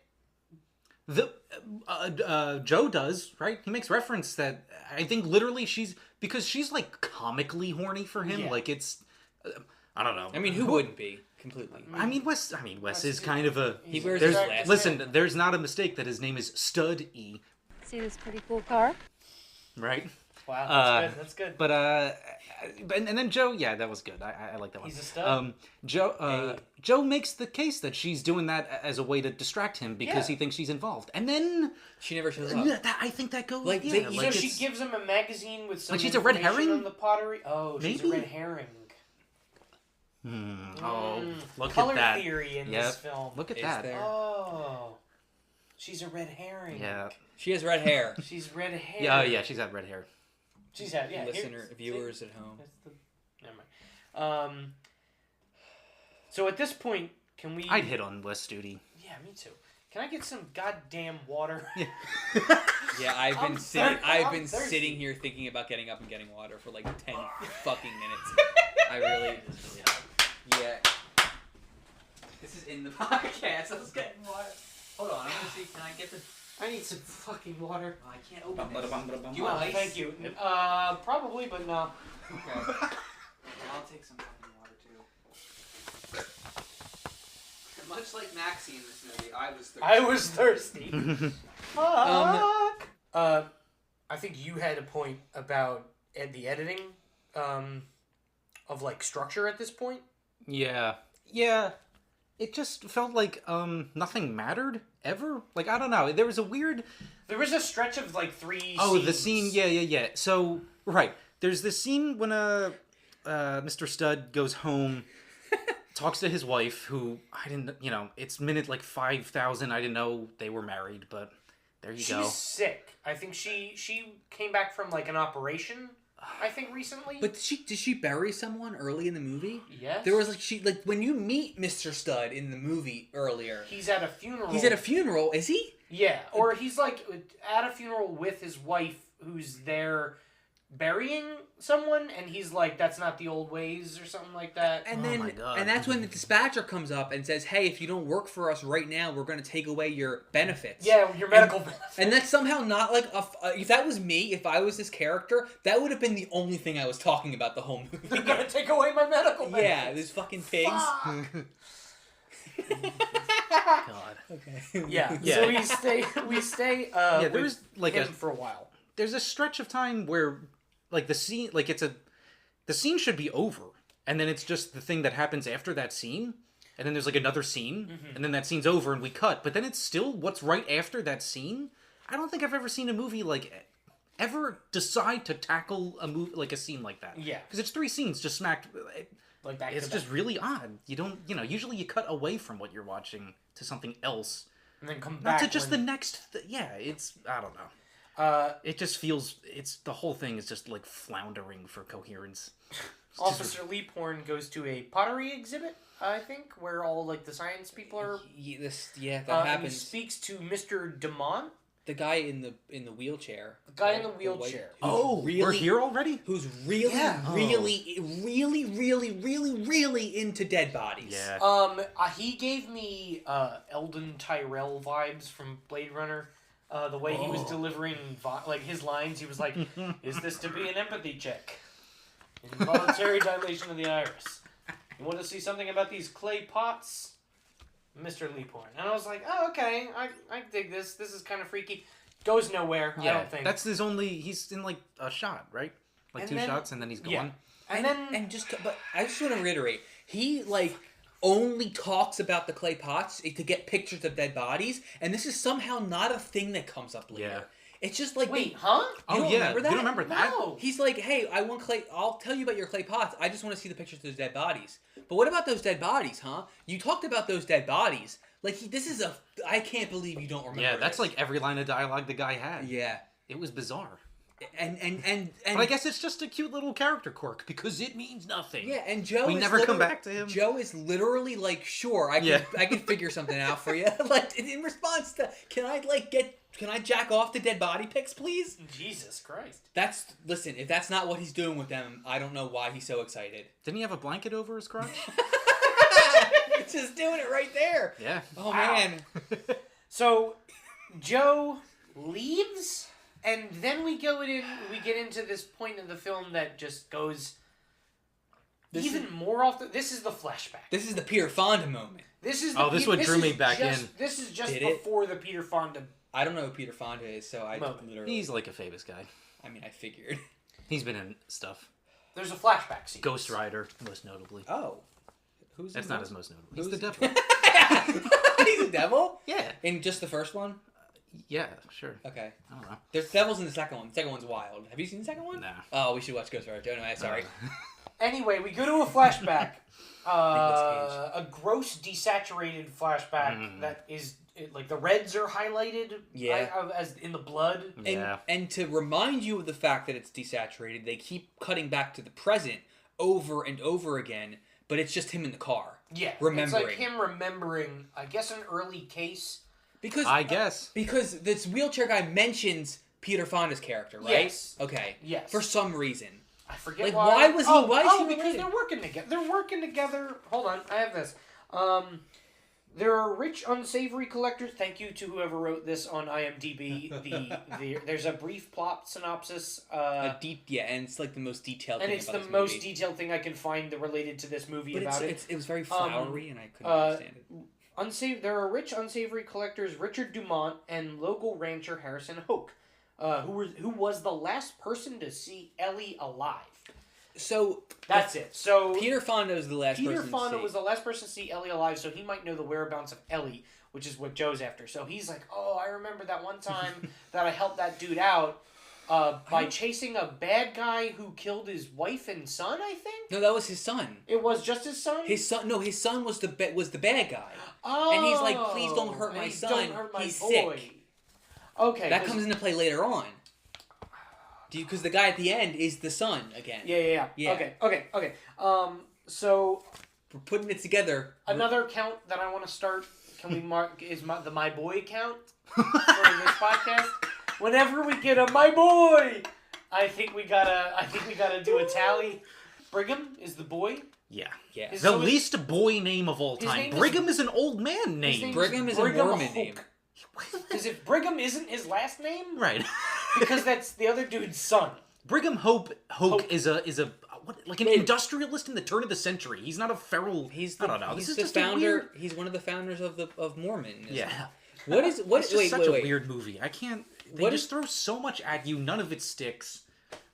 Joe does, right? He makes reference that I think literally she's like comically horny for him. Yeah. Like it's, I don't know. I mean, who wouldn't be completely? I mean, Wes is kind of a. He wears There's, his glasses. listen, there's not a mistake that his name is Stud E, See this pretty cool car? right? Wow, that's good. But and then Joe, yeah, that was good. I like that one. He's a stud. Joe makes the case that she's doing that as a way to distract him because Yeah. he thinks she's involved, and then She never shows up. I think that goes Like, yeah, they- So like she it's- gives him a magazine with some Like she's a red information herring? on the pottery. Oh, she's Maybe? a red herring. Oh, look Color at that. theory in Yep. this film. Look at Is that. there? Oh, she's a red herring. Yeah. She has red hair. She's red hair. Yeah, oh, yeah, she's got red hair. She's had yeah. Listener, here- viewers at home. That's the, never mind. So at this point, can we? I'd hit on Wes Studi. Yeah, me too. Can I get some goddamn water? Yeah, I've I'm been sitting. thirsty. I've I'm been thirsty. sitting here thinking about getting up and getting water for like 10 fucking minutes. I really. Yeah. This is in the podcast. I was getting water. Hold on, I'm gonna see. Can I get the? I need some fucking water. Oh, I can't open this. Do you want ice? Thank you. Probably, but no. Okay. I'll take some fucking water too. Much like Maxie in this movie, I was thirsty. I was thirsty. Fuck. I think you had a point about the editing, of like structure at this point. Yeah. It just felt like nothing mattered ever. Like I don't know. There was a stretch of like 3 Oh, scenes. the scene. Yeah. So right, there's this scene when Mr. Stud goes home, talks to his wife, who I didn't. It's minute like 5,000. I didn't know they were married, but there you go. She's sick. I think she came back from like an operation. I think recently. But did she bury someone early in the movie? Yes. There was like when you meet Mr. Stud in the movie earlier. He's at a funeral. He's at a funeral, is he? Yeah, or he's like at a funeral with his wife, who's there burying someone, and he's like, "That's not the old ways," or something like that. And Oh then, my God. and that's when the dispatcher comes up and says, "Hey, if you don't work for us right now, we're going to take away your benefits." Yeah, your medical benefits. And that's somehow not like if that was me, if I was this character, that would have been the only thing I was talking about the whole movie. You're gonna take away my medical benefits. Yeah, those fucking pigs. Fuck. God. Okay. Yeah. Yeah. So we stay there there was was, like, him a- for a while. There's a stretch of time where, like, the scene should be over, and then it's just the thing that happens after that scene, and then there's like another scene, and then that scene's over and we cut, but then it's still what's right after that scene. I don't think I've ever seen a movie ever decide to tackle a movie like a scene like that. Yeah. Because it's 3 scenes just smacked. Like back It's to just back. really odd. You don't, usually you cut away from what you're watching to something else. And then come Not back to just when- the next. It's, I don't know. It just feels, the whole thing is just like floundering for coherence. Officer Leaphorn goes to a pottery exhibit, I think, where all like the science people are. That And he happens. speaks to Mr. Demont, The guy in the wheelchair. the guy in right? the wheelchair. Oh, we're here already? Who's really, Yeah. really into dead bodies. Yeah. He gave me Eldon Tyrell vibes from Blade Runner. The way he was delivering like his lines, he was like, "Is this to be an empathy check? Involuntary dilation of the iris. You want to see something about these clay pots, Mr. Leaphorn?" And I was like, "Oh, okay, I dig this. This is kind of freaky." Goes nowhere. I don't think That's his only. He's in like a shot, right? Like And 2 then- shots, and then he's gone. yeah. And then But I just want to reiterate, he only talks about the clay pots to get pictures of dead bodies, and this is somehow not a thing that comes up later. Yeah. It's just like wait, huh? You don't remember that? You don't remember that? No. He's like, "Hey, I want clay. I'll tell you about your clay pots. I just want to see the pictures of those dead bodies." But what about those dead bodies, huh? You talked about those dead bodies. This is a. I can't believe you don't remember. Yeah, that's this. like every line of dialogue the guy had. Yeah, It was bizarre. and But I guess it's just a cute little character quirk because it means nothing. yeah, and Joe. We is never come literally- back to him. Joe is literally like, "Sure, I can. Yeah. I can figure something out for you." Like in response to, "Can I jack off the dead body pics, please?" Jesus Christ. Listen. If that's not what he's doing with them, I don't know why he's so excited. Didn't he have a blanket over his crotch? It's just doing it right there. Yeah. Oh Wow. man. So Joe leaves, and then we get into this point in the film that just goes more off. This is the flashback. This is the Peter Fonda moment. This is Oh, this what drew me back in. This is just Did it? before the Peter Fonda. I don't know who Peter Fonda is, so I Well, literally. He's like a famous guy. I mean, I figured. He's been in stuff. There's a flashback scene. Ghost Rider, most notably. Oh, who's That's in not this? his most notable. He's Who's- the devil. He's a devil Yeah. in just the first one. Yeah, sure. Okay, I don't know. there's devils in the second one. The second one's wild. Have you seen the second one? Nah. Oh, we should watch Ghost Rider. Anyway, sorry. Anyway, we go to a flashback. Nicolas A gross desaturated flashback that is like the reds are highlighted. Yeah. As in the blood. Yeah. And to remind you of the fact that it's desaturated, they keep cutting back to the present over and over again, but it's just him in the car. Yeah. Remembering. It's like him remembering, I guess, an early case. Because I guess. Because this wheelchair guy mentions Peter Fonda's character, right? Yes. Okay. Yes. For some reason. I forget Like, why. why was he- why is he because related? they're working together. They're working together. Hold on, I have this. There are rich, unsavory collectors. Thank you to whoever wrote this on IMDb. There's a brief plot synopsis. And it's like the most detailed And thing it's about the this most movie. detailed thing I can find that related to this movie But about it was very flowery, and I couldn't understand it. There are rich, unsavory collectors Richard Dumont and local rancher Harrison Hoke, who was the last person to see Ellie alive. So That's it. So Peter Fonda was the last Peter person Fonda to see. was the last person to see Ellie alive, so he might know the whereabouts of Ellie, which is what Joe's after. So he's like, "Oh, I remember that one time that I helped that dude out by chasing a bad guy who killed his wife and son. I think No, that was his son. it was just his son. His son was the bad guy. Oh, And he's like, "Please don't hurt my please son. Don't hurt my He's boy." sick." Okay, That 'cause- comes into play later on. Because the guy at the end is the son again. Yeah. Yeah. Okay. So We're putting it together. another count that I want to start. Can we mark is the my boy count for this podcast? Whenever we get a my boy, I think we gotta do a tally. Brigham is the boy. Yeah. Yeah. His- The So is- least boy name of all His time. name is- Brigham is an old man His name. Brigham is a Mormon Hoke. name. Because if Brigham isn't his last name, Right. because that's the other dude's son. Brigham Hope is a an industrialist in the turn of the century. He's not a feral. I don't know. He's this is the just founder. a weird... He's one of the founders of Mormonism. Yeah. It's just such a weird movie. I can't. They just throw so much at you. None of it sticks.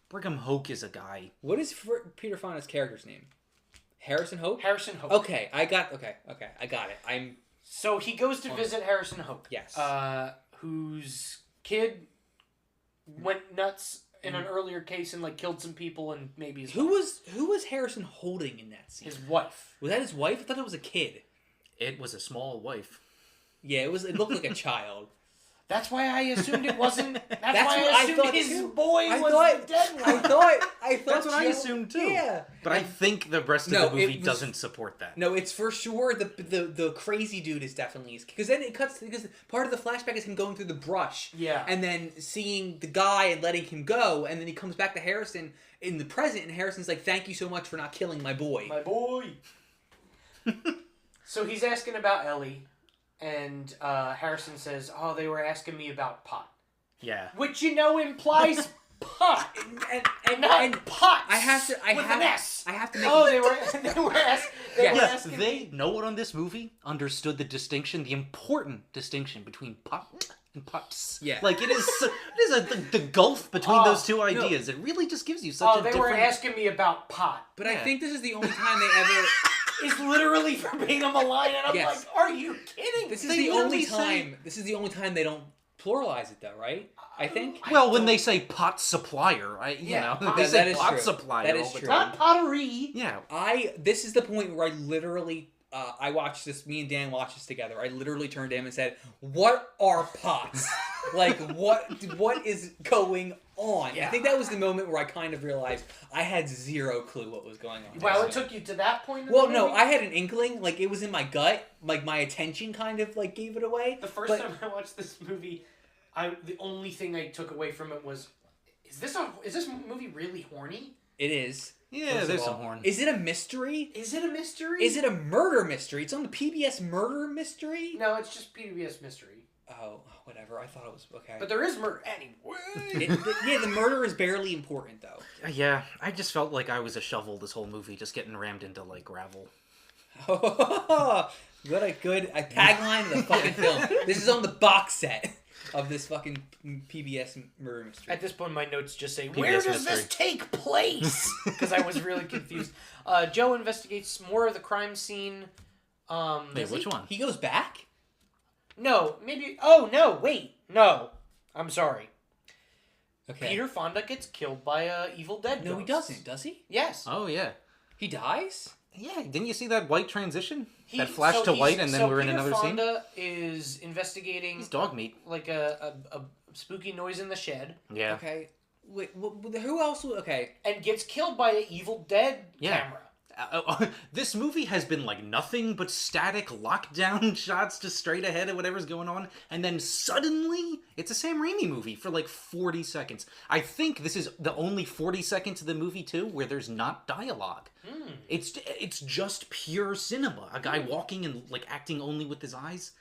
Brigham Hoke is a guy. What is Peter Fonda's character's name? Harrison Hope? Harrison Hope. Okay, I got it. So he goes to visit Harrison Hope. Yes. Whose kid went nuts in an earlier case and like killed some people and maybe his wife. Who was Harrison holding in that scene? His wife. Was that his wife? I thought it was a kid. It was a small wife. Yeah, it looked like a child. That's why I assumed it wasn't. That's why what I I assumed thought his too. boy was the dead one. I thought That's what I assumed too. Yeah, but I think the rest of the movie doesn't support that. No, it's for sure the crazy dude is definitely because then it cuts because part of the flashback is him going through the brush. Yeah, and then seeing the guy and letting him go, and then he comes back to Harrison in the present, and Harrison's like, "Thank you so much for not killing my boy." My boy. So he's asking about Ellie. And Harrison says, "Oh, they were asking me about pot." Yeah. Which implies pot and not pots. I have to make. Oh, they were asking. They no one on this movie understood the important distinction between pot and pots. Yeah. Like it is the gulf between those two ideas. No. It really just gives you such a different... they were asking me about pot. But I think this is the only time they ever... is literally verbatim a line, and I'm like, are you kidding? This is the only time. This is the only time they don't pluralize it, though, right? I think. Well, when they say pot supplier, they say pot true. supplier. That is true. Not pottery. Yeah. This is the point where I literally. I watched this. Me and Dan watched this together. I literally turned to him and said, "What are pots? Like what is going on?" Yeah. I think that was the moment where I kind of realized I had zero clue what was going on. Wow, it took you to that point? Well, no, I had an inkling. Like, it was in my gut. Like, my attention kind of, like, gave it away. The first time I watched this movie, the only thing I took away from it was, is this movie really horny? It is. Yeah, there's some horn. Is it a mystery? Is it a mystery? Is it a murder mystery? It's on the PBS Murder Mystery? No, it's just PBS Mystery. Oh, whatever. I thought it was okay. But there is murder anyway. The murder is barely important, though. Yeah, I just felt like I was a shovel this whole movie, just getting rammed into, like, gravel. What a good tagline of the fucking film. This is on the box set of this fucking PBS Murder Mystery. At this point, my notes just say, PBS where does Mystery. this take place? Because I was really confused. Joe investigates more of the crime scene. Wait, which one? He goes back? No, maybe... Oh, no, wait. No. I'm sorry. Okay. Peter Fonda gets killed by a Evil Dead No, ghost. he doesn't, does he? Yes. Oh, yeah. He dies? Yeah, didn't you see that white transition? That flash to white and then we're in another scene? Peter Fonda is investigating... He's dog meat. Like a spooky noise in the shed. Yeah. Okay. Wait, who else? Okay. And gets killed by an Evil Dead camera. This movie has been like nothing but static lockdown shots just straight ahead of whatever's going on, and then suddenly it's a Sam Raimi movie for like 40 seconds. I think this is the only 40 seconds of the movie too where there's not dialogue. It's just pure cinema. A guy walking and like acting only with his eyes.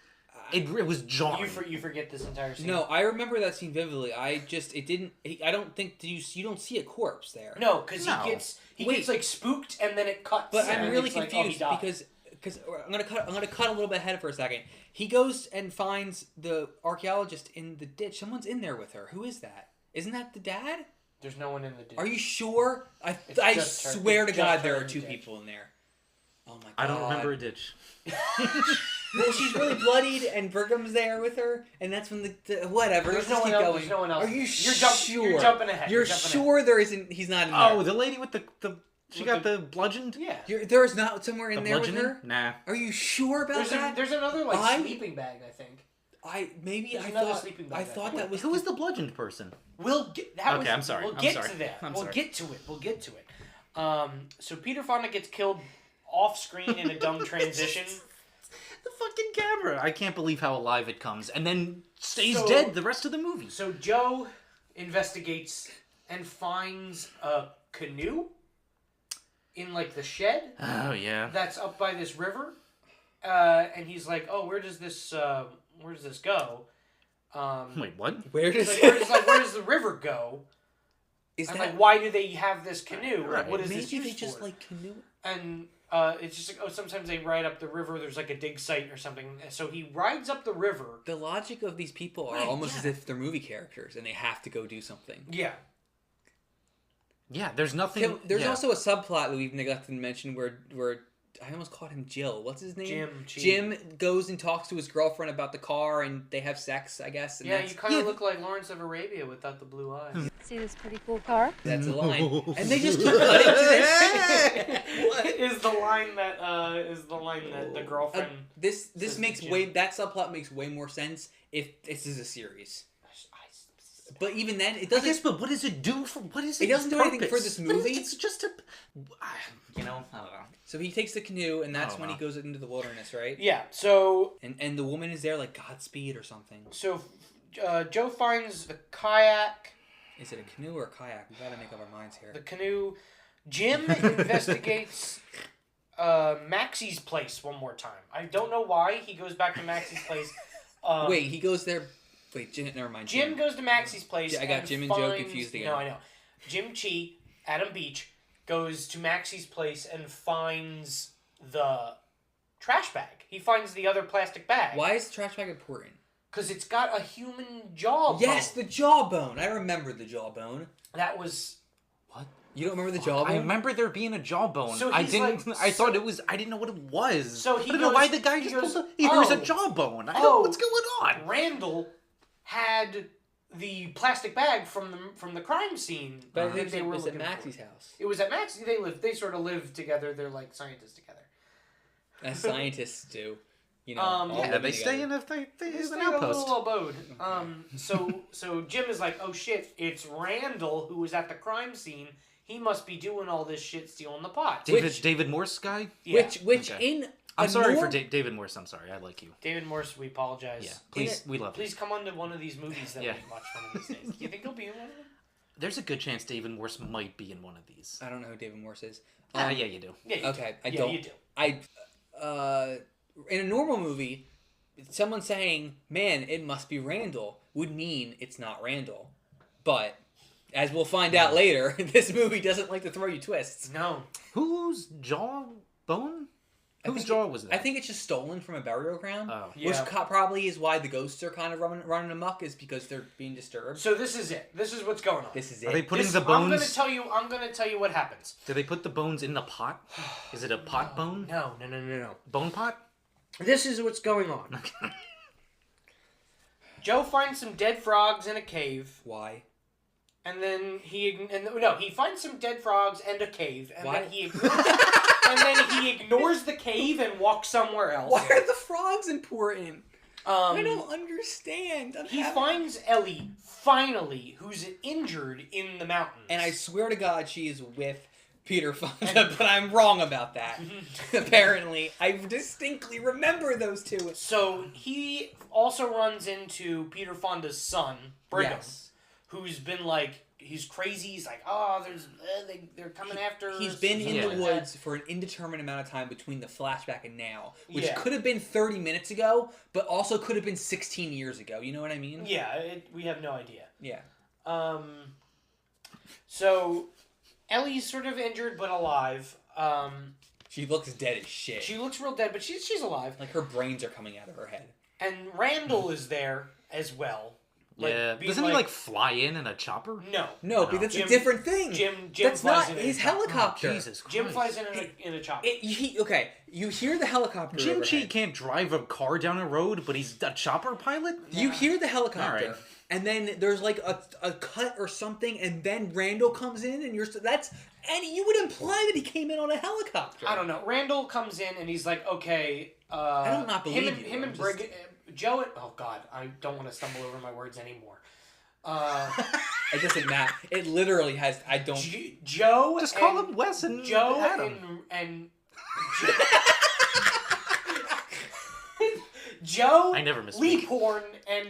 It was jarring. You forget this entire scene. No, I remember that scene vividly. I don't think you don't see a corpse there. No, because he gets like spooked and then it cuts. But I'm really confused because I'm gonna cut a little bit ahead for a second. He goes and finds the archaeologist in the ditch. Someone's in there with her. Who is that? Isn't that the dad? There's no one in the ditch. Are you sure? I swear to God there are two people in there. Oh my God. I don't remember a ditch. Well, she's really bloodied, and Brigham's there with her, and that's when the whatever. There's no one else. There's no one else. Are you sure? You're jumping ahead. You're sure there isn't? He's not in there. Oh, the lady with the she got the bludgeoned. Yeah. There's not somewhere in there with her. Nah. Are you sure about that? There's another sleeping bag, I think. I thought that was who was the bludgeoned person. I'm sorry. We'll get to that. We'll get to it. So Peter Fonda gets killed off screen in a dumb transition. The fucking camera. I can't believe how alive it comes, and then stays dead the rest of the movie. So Joe investigates and finds a canoe in like the shed. Oh yeah. That's up by this river, and he's like, "Oh, where does this go?" Wait, what? Where does where does the river go? Is I'm that like, why do they have this canoe? Right. Like, what is this maybe used they just for? like canoe? And it's just like, sometimes they ride up the river. There's like a dig site or something. So he rides up the river. The logic of these people are almost as if they're movie characters and they have to go do something. Yeah. Yeah, there's nothing. There's also a subplot that we've neglected to mention where I almost called him Jill. What's his name? Jim goes and talks to his girlfriend about the car and they have sex, I guess. And you kind of look like Lawrence of Arabia without the blue eyes. See this pretty cool car? That's a line. And they just keep cutting to this. What is the line that the girlfriend? This makes that subplot makes way more sense if this is a series. But even then, it doesn't. Yes, but what does it do for? What is it? It doesn't do anything for this movie. It's just a. I don't know. So he takes the canoe, and that's when he goes into the wilderness, right? Yeah. So and the woman is there like Godspeed or something. So Joe finds the kayak. Is it a canoe or a kayak? We gotta make up our minds here. The canoe. Jim investigates Maxie's place one more time. I don't know why he goes back to Maxie's place. Wait, he goes there. Wait, never mind. Jim goes to Maxie's place. Yeah, I got Jim and Joe confused again. No, I know. Jim Chi, Adam Beach, goes to Maxie's place and finds the trash bag. He finds the other plastic bag. Why is the trash bag important? Because it's got a human jawbone. Yes, the jawbone. I remember the jawbone. That was... What? You don't remember the jawbone? I remember there being a jawbone. So I didn't. like, I thought it was. I didn't know what it was. So he I don't know why the guy just goes, pulled there's a jawbone. I don't know what's going on. Randall had the plastic bag from the crime scene. But they were at looking Maxie's for. house. It was at Maxie. They sort of live together. They're like scientists together. As scientists do. You know, Yeah, they stay in an outpost. little abode. So Jim is like, oh shit, it's Randall who was at the crime scene. He must be doing all this shit, stealing the pot. David Morse guy. Yeah. Which Okay. in I'm sorry for David Morse. I'm sorry. I like you. David Morse, we apologize. Yeah, please, we love you. Please come on to one of these movies that Yeah. we watch one of these days. Do you think he'll be in one of them? There's a good chance David Morse might be in one of these. I don't know who David Morse is. Yeah, you do. Yeah. You Okay, do. I don't. You do. In a normal movie, someone saying, "Man, it must be Randall," would mean it's not Randall. But as we'll find out later, this movie doesn't like to throw you twists. No. Whose jawbone? Whose jaw was that? I think it's just stolen from a burial ground. Oh. Yeah. Which probably is why the ghosts are kind of running amok, is because they're being disturbed. So this is it. This is what's going on. This is Are it. they putting the bones? I'm gonna tell you what happens. Do they put the bones in the pot? Is it a pot bone? No. Bone pot? This is what's going on. Joe finds some dead frogs in a cave, Why? and then he finds some dead frogs and a cave, and Why? then he ignores the cave and walks somewhere else. Why are the frogs important? I Um, don't understand. he finds Ellie finally, who's injured in the mountains, And I swear to God, she is with Peter Fonda, but I'm wrong about that. Apparently, I distinctly remember those two. So he also runs into Peter Fonda's son, Brigham, Yes. who's been like, he's crazy. He's like, oh, they're coming after us. He's been in Yeah. the woods for an indeterminate amount of time between the flashback and now, which Yeah. could have been 30 minutes ago, but also could have been 16 years ago. You know what I mean? Yeah, we have no idea. Yeah. So Ellie's sort of injured but alive. She looks dead as shit. She looks real dead, but she's alive. Like her brains are coming out of her head. And Randall is there as well. Like, Yeah. being Doesn't he fly in a chopper? No. No, but that's Jim- a different thing. Jim That's flies not in his a chopper. helicopter. Oh, Jesus Christ. Jim flies in a chopper. Okay, you hear the helicopter. Jim Chi overhead. can't drive a car down a road, but he's a chopper pilot? You hear the helicopter, Alright. and then there's like a cut or something, and then Randall comes in, and and you would imply that he came in on a helicopter. I don't know. Randall comes in and he's like, okay. I do not believe you. Him I'm and just- Joe. Oh God, I don't want to stumble over my words anymore. It doesn't matter. It literally has. I don't. Joe. Just call and- him Wes and Joe Adam. and Joe. I never misspeak. Leaphorn and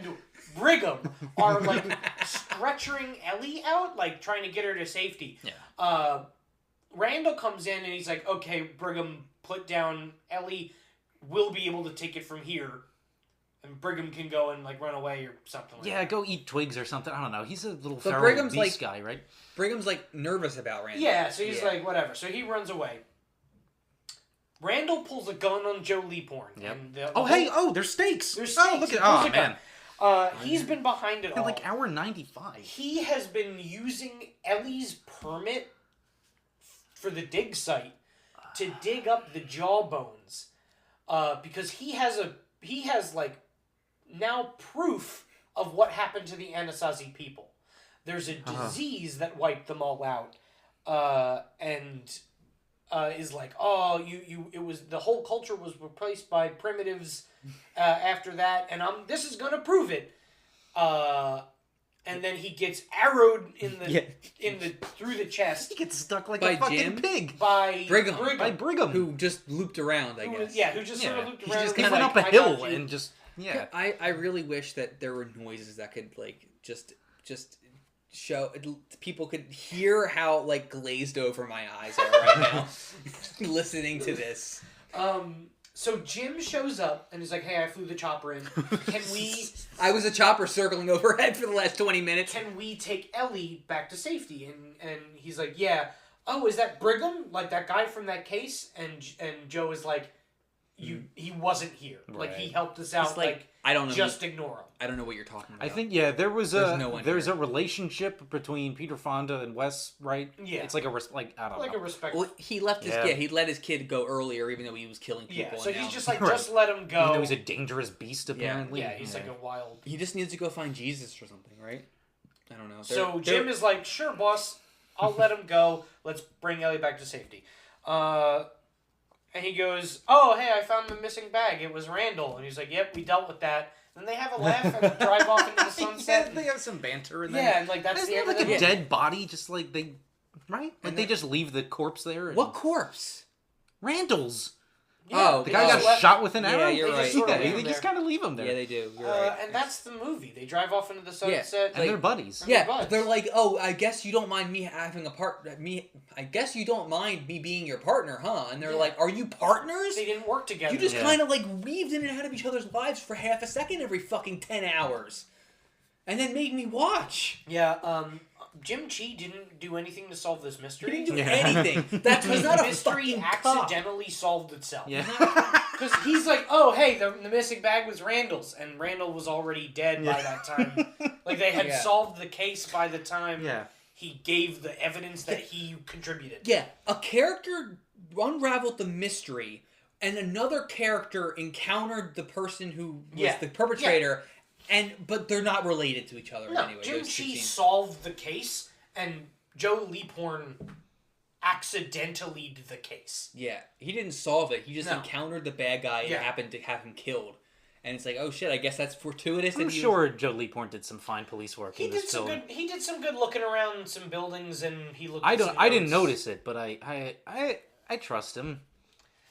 Brigham are like stretchering Ellie out, like trying to get her to safety. Yeah. Randall comes in and he's like, "Okay, Brigham, put down Ellie. We'll be able to take it from here." and Brigham can go and like run away or something. Like that. Go eat twigs or something. I don't know. He's a little But feral Brigham's, beast guy, right? Brigham's like nervous about Randall. Yeah, so he's like whatever. So he runs away. Randall pulls a gun on Joe Leaphorn. Yep. And there's stakes. There's stakes. Oh, look at Pulls a man. gun. He's been behind it all. Like hour 95. He has been using Ellie's permit for the dig site to dig up the jawbones, because he has like now proof of what happened to the Anasazi people. There's a disease that wiped them all out, and is like, it was the whole culture was replaced by primitives after that, and this is gonna prove it. And then he gets arrowed through the chest. He gets stuck like By a fucking Jim? pig. By Brigham. By Brigham. Who just looped around, I guess. Who just sort of looped He around. just He kinda went like, up a hill and just I really wish that there were noises that could like just show people could hear how like glazed over my eyes are right now listening to this. So Jim shows up and he's like, "Hey, I flew the chopper in. Can we?" I was a chopper circling overhead for the last 20 minutes. Can we take Ellie back to safety? And he's like, "Yeah." Oh, is that Brigham? Like that guy from that case? And Joe is like, he wasn't here. Right. Like he helped us out. It's like, I don't know. Just ignore him. I don't know what you're talking about. I think there was There's a relationship between Peter Fonda and Wes, right? Yeah. It's like I don't Like know. a respect. Well, he left his he let his kid go earlier, even though he was killing people. Yeah. So and he's now just like, Right. just let him go. Even though he's a dangerous beast, apparently. Yeah, he's like a wild. he just needs to go find Jesus or something, right? I don't know. So Jim is like, "Sure, boss, I'll let him go. Let's bring Ellie back to safety." And he goes, "Oh, hey, I found the missing bag. It was Randall." And he's like, "Yep, we dealt with that." Then they have a laugh and drive off into the sunset. They have some banter. And Yeah, and like that's Isn't the it end like of the a dead body, just like they, right? Like they just leave the corpse there. And... What corpse? Randall's. Oh, The guy oh. got shot with an Yeah, arrow? you're They just right. sort of leave They him just there. kind of leave him there. Yeah, they do. You're right. And that's the movie. They drive off into the sunset. And they're buddies. And Yeah, they're buds. they're like, "Oh, I guess you don't mind me having a I guess you don't mind me being your partner, huh?" And they're like, "Are you partners? They didn't work together. You just kind of like weaved in and out of each other's lives for half a second every fucking 10 hours, and then made me watch." Yeah. Jim Chi didn't do anything to solve this He mystery. didn't do anything. That was not The a mystery fucking cop. accidentally solved itself. Yeah. Because he's like, "Oh, hey, the missing bag was Randall's," and Randall was already dead by that time. Like they had solved the case by the time he gave the evidence that he contributed. Yeah, a character unraveled the mystery, and another character encountered the person who was the perpetrator, but they're not related to each other No, anyway. Jim those two Chi scenes. solved the case, and Joe Leaphorn accidentally did the case. Yeah, he didn't solve it. He just encountered the bad guy and Yeah. happened to have him killed. And it's like, oh shit, I guess that's fortuitous. I'm sure Joe Leaphorn did some fine police work He in did this some film. good. He did some good looking around some buildings, and he looked. I at some didn't notes. notice it, but I trust him.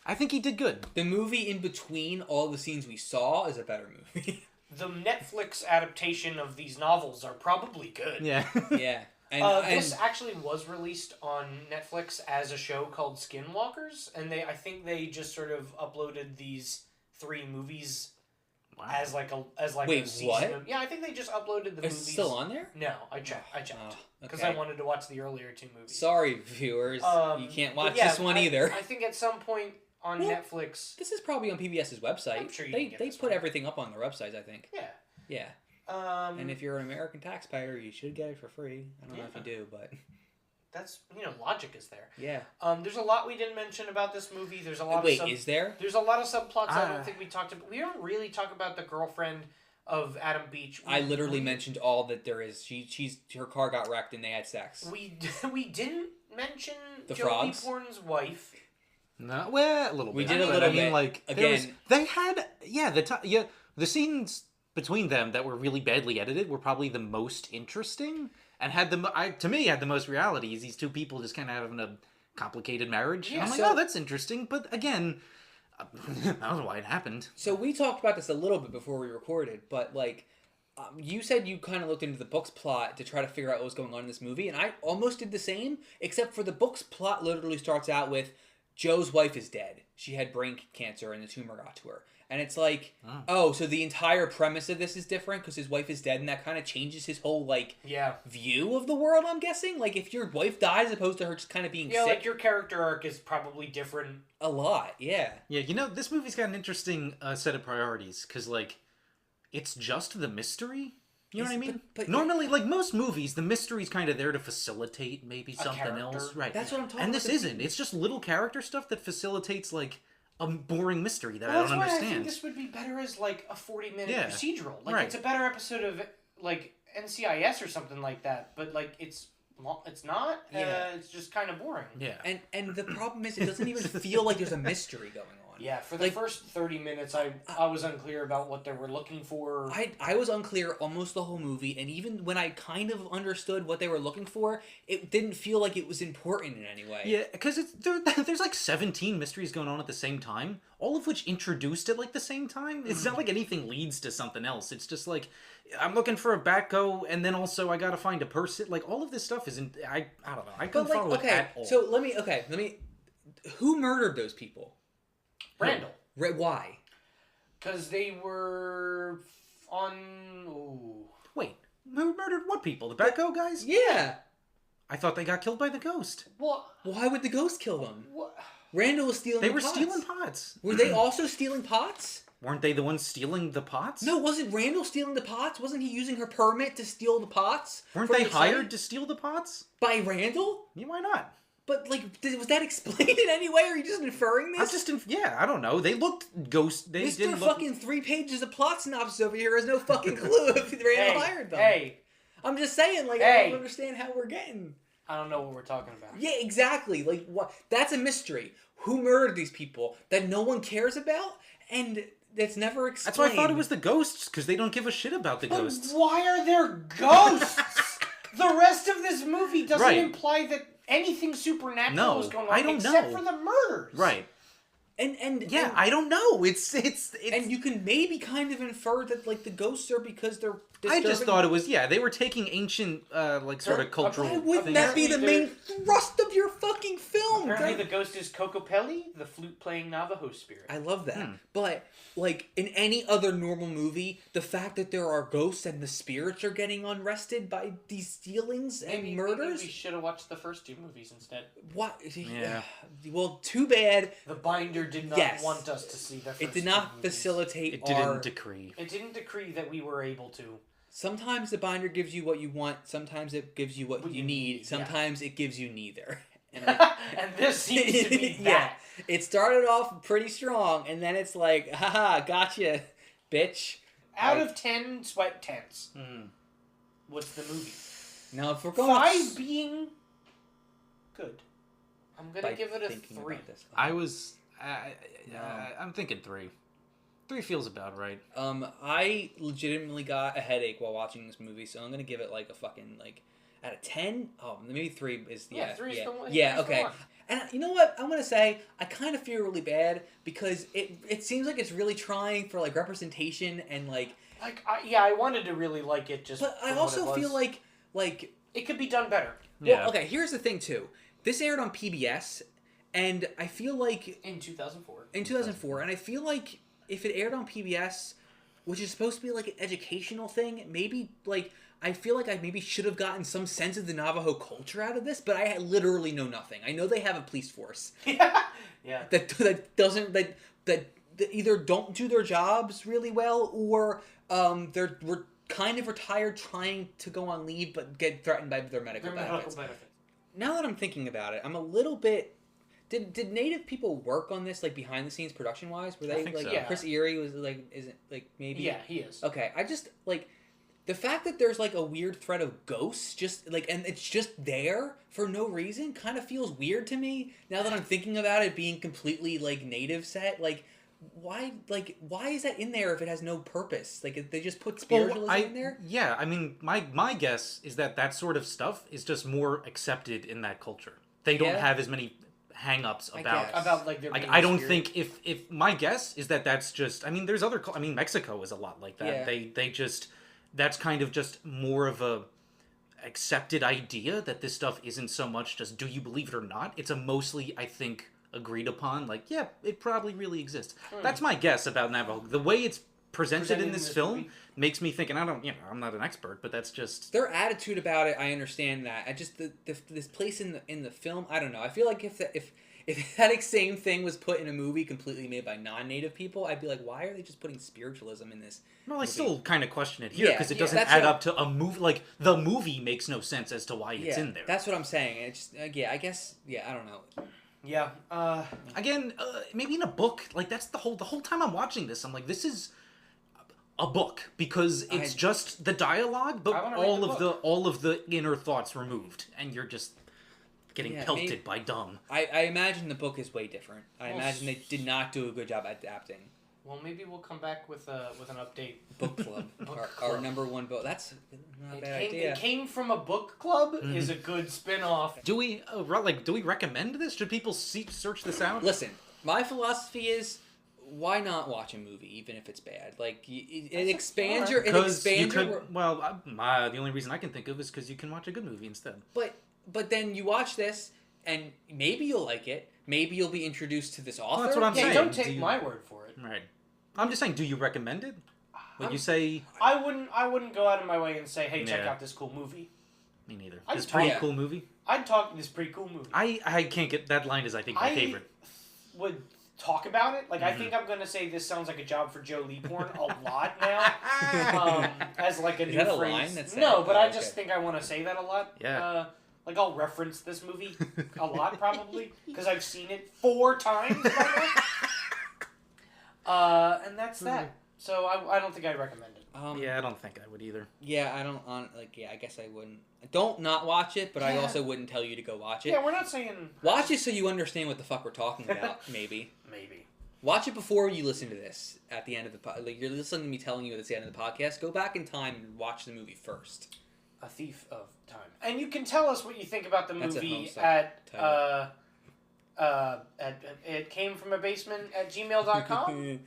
I think he did good. The movie in between all the scenes we saw is a better movie. The Netflix adaptation of these novels are probably good. Yeah. Yeah. And This actually was released on Netflix as a show called Skinwalkers, and I think they just sort of uploaded these 3 movies as like Wait, a season. what? Yeah, I think they just uploaded the it's movies. still on there? No, I checked because okay. I wanted to watch the earlier 2 movies. Sorry, viewers. You can't watch But yeah, this one either. I think at some point on Netflix. This is probably on PBS's website. I'm sure you they can get they this put one. everything up on their websites, I think. Yeah. Yeah. And if you're an American taxpayer, you should get it for free. I don't know if you do, but that's logic is there. yeah. There's a lot we didn't mention about this movie. There's a lot. Wait, of is there? There's a lot of subplots I don't think we talked about. We don't really talk about the girlfriend of Adam Beach. I literally mentioned all that there is. Her car got wrecked and they had sex. We didn't mention The Joe frogs? Leaphorn's wife. No, well, a little bit. We did I a mean, little I mean, bit. like Again. they had the scenes between them that were really badly edited were probably the most interesting and had to me had the most reality. Is these 2 people just kind of having a complicated marriage? Yeah, and I'm like, so- oh, that's interesting, but again, I don't know why it happened. So we talked about this a little bit before we recorded, but like, you said you kind of looked into the book's plot to try to figure out what was going on in this movie, and I almost did the same, except for the book's plot literally starts out with Joe's wife is dead. She had brain cancer and the tumor got to her. And it's like, so the entire premise of this is different because his wife is dead, and that kind of changes his whole, like, view of the world, I'm guessing? Like, if your wife dies, as opposed to her just kind of being sick. Yeah, like, your character arc is probably different. A lot, yeah. Yeah, you know, this movie's got an interesting set of priorities, because, like, it's just the mystery? You know what I mean? But normally, like, most movies, the mystery's kind of there to facilitate maybe something else. Right. That's what I'm talking about. And this isn't. It's just little character stuff that facilitates, like, a boring mystery that I don't understand. That's why I think this would be better as, like, a 40-minute procedural. Like, it's a better episode of, like, NCIS or something like that. But, like, it's not. It's just kind of boring. Yeah. And the problem is, it doesn't even feel like there's a mystery going on. Yeah, for the first 30 minutes, I was unclear about what they were looking for. I was unclear almost the whole movie, and even when I kind of understood what they were looking for, it didn't feel like it was important in any way. Yeah, because there's like 17 mysteries going on at the same time, all of which introduced at like the same time. It's not like anything leads to something else. It's just like, I'm looking for a Batco, and then also I gotta find a person. Like, all of this stuff isn't... I don't know. I couldn't follow it at all. So let me... Who murdered those people? Randall. Why? Because they were on... Wait, who murdered what people? The Batco guys? Yeah. I thought they got killed by the ghost. What? Why would the ghost kill them? What? Randall was stealing They were stealing pots. Were they also stealing pots? Weren't they the ones stealing the pots? No, wasn't Randall stealing the pots? Wasn't he using her permit to steal the pots? Weren't they hired to steal the pots? By Randall? Yeah, why not? But, like, was that explained in any way? Or are you just inferring this? I don't know. They looked ghost... Mr. fucking 3 pages of plot synopsis over here has no fucking clue if Randall hired them. Hey. I'm just saying, like, I don't understand how we're getting... I don't know what we're talking about. Yeah, exactly. Like, what? That's a mystery. Who murdered these people that no one cares about? And... That's never explained. That's why I thought it was the ghosts, because they don't give a shit about the ghosts. Why are there ghosts? The rest of this movie doesn't imply that anything supernatural is going on, except for the murders. Right. And I don't know. It's and you can maybe kind of infer that, like, the ghosts are because they're disturbing. I just thought it was they were taking ancient sort of cultural. Why wouldn't that be the main thrust of your fucking film? Apparently, the ghost is Kokopelli, the flute-playing Navajo spirit. I love that, but like in any other normal movie, the fact that there are ghosts and the spirits are getting unrested by these stealings and murders. Maybe we should have watched the first 2 movies instead. What? Yeah. Well, too bad. The binder did not want us to see the first 2 movies. It did not facilitate. It didn't decree. It didn't decree that we were able to. Sometimes the binder gives you what you want. Sometimes it gives you what you need. Sometimes it gives you neither. And, and this seems to be that. It started off pretty strong, and then it's like, haha, gotcha, bitch. Out of 10 sweat tents. What's the movie? Now, if we're going 5 being good, I'm gonna give it a 3. I'm thinking 3. 3 feels about right. I legitimately got a headache while watching this movie, so I'm gonna give it like a fucking out of 10. Oh, maybe 3 is 3 is the one. Yeah, okay. And you know what I'm gonna say? I kind of feel really bad because it seems like it's really trying for like representation and I wanted to really like it just. But I also feel like it could be done better. Yeah. Well, okay. Here's the thing too. This aired on PBS, and I feel like in 2004. In 2004, and I feel like if it aired on PBS, which is supposed to be like an educational thing, maybe I feel like I maybe should have gotten some sense of the Navajo culture out of this, but I literally know nothing. I know they have a police force. Yeah. That either don't do their jobs really well, or we're kind of retired trying to go on leave but get threatened by their medical benefits. Now that I'm thinking about it, I'm a little bit... Did Native people work on this behind the scenes production wise? Were they I think so. Chris Eyre was isn't maybe? Yeah, he is. Okay, I just the fact that there's a weird threat of ghosts just and it's just there for no reason kind of feels weird to me. Now that I'm thinking about it being completely Native set, why is that in there if it has no purpose? They just put spiritualism in there? Yeah, I mean my guess is that sort of stuff is just more accepted in that culture. They don't have as many hang-ups about their I don't think if my guess is that's just there's other Mexico is a lot like that. Yeah. They just that's kind of just more of a accepted idea that this stuff isn't so much just do you believe it or not. It's a mostly I think agreed upon. Like, yeah, it probably really exists. That's my guess about Navajo. The way it's presented in this film movie? makes me think, and I'm not an expert, but that's just their attitude about it. I understand that. I just this place in the film. I don't know. I feel like if that same thing was put in a movie completely made by non-native people, I'd be like, why are they just putting spiritualism in this? Well, I movie? still kind of question it here because it doesn't that's add what up to a movie. Like, the movie makes no sense as to why it's in there. That's what I'm saying. And it's just, I guess, I don't know. Yeah. Again, maybe in a book. Like, that's the whole time I'm watching this, I'm like, this is a book because it's just the dialogue, but all of the inner thoughts removed, and you're just getting pelted by dumb. I imagine the book is way different. I imagine they did not do a good job adapting. Well, maybe we'll come back with an update. Book club. Our number one book. That's not a bad idea. It came from a book club is a good spin-off. Do we recommend this? Should people search this out? Listen, my philosophy is, why not watch a movie even if it's bad? Like, it expands your well, the only reason I can think of is because you can watch a good movie instead. But then you watch this and maybe you'll like it. Maybe you'll be introduced to this author. Well, that's what I'm saying. Don't take my word for it. Right. I'm just saying, do you recommend it? Would you say? I wouldn't go out of my way and say, hey, check out this cool movie. Me neither. This cool movie. I'd talk this pretty cool movie. I can't get that line. Is I think my favorite. Would talk about it. Like, I think I'm gonna say this sounds like a job for Joe Leaphorn a lot now. As like a Is new that a phrase. line that's No, said? but Oh, I okay. just think I want to say that a lot. Yeah. Like, I'll reference this movie a lot, probably, because I've seen it 4 times by now. And that's that. So I don't think I'd recommend it. Yeah, I don't think I would either. Yeah, I don't I guess I wouldn't. Don't not watch it, but I also wouldn't tell you to go watch it. Yeah, we're not saying... Watch it so you understand what the fuck we're talking about, maybe. Maybe. Watch it before you listen to this at the end of the like you're listening to me telling you at the end of the podcast. Go back in time and watch the movie first. A Thief of Time. And you can tell us what you think about the That's a movie Homestuck at it came from a basement at gmail.com.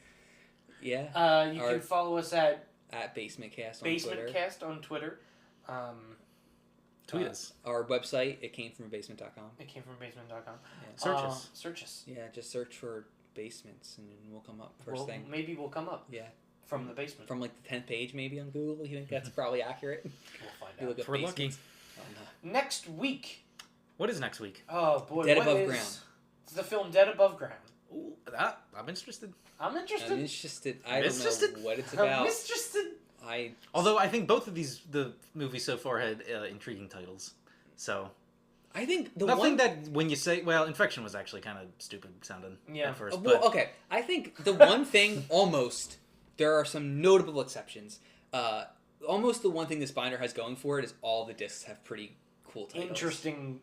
Yeah. You can follow us at BasementCast on Twitter. BasementCast on Twitter. Tweet us. Our website, it came from a basement.com. It came from basement.com. Yeah. Search us. Yeah, just search for basements and we'll come up first thing. Maybe we'll come up. Yeah. From the basement. From like the 10th page maybe on Google. You think that's probably accurate? We'll find You out. look up If we're lucky. basements. Oh, no. Next week. What is next week? Oh boy, Dead what Above is- Ground. It's the film Dead Above Ground. Ooh, I'm interested. I'm interested. I'm interested. I don't know what it's I'm about. interested. Although I think both of the movies so far had intriguing titles. So I think the nothing one that when you say Infection was actually kind of stupid sounding at first. well, but okay. I think the one thing almost there are some notable exceptions. Almost the one thing this binder has going for it is all the discs have pretty cool titles. Interesting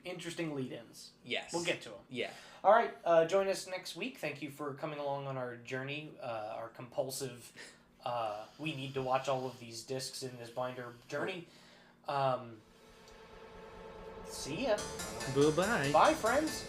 lead-ins. Yes. We'll get to them. Yeah. All right, join us next week. Thank you for coming along on our journey, our compulsive, we need to watch all of these discs in this binder journey. See ya. Bye-bye. Bye, friends.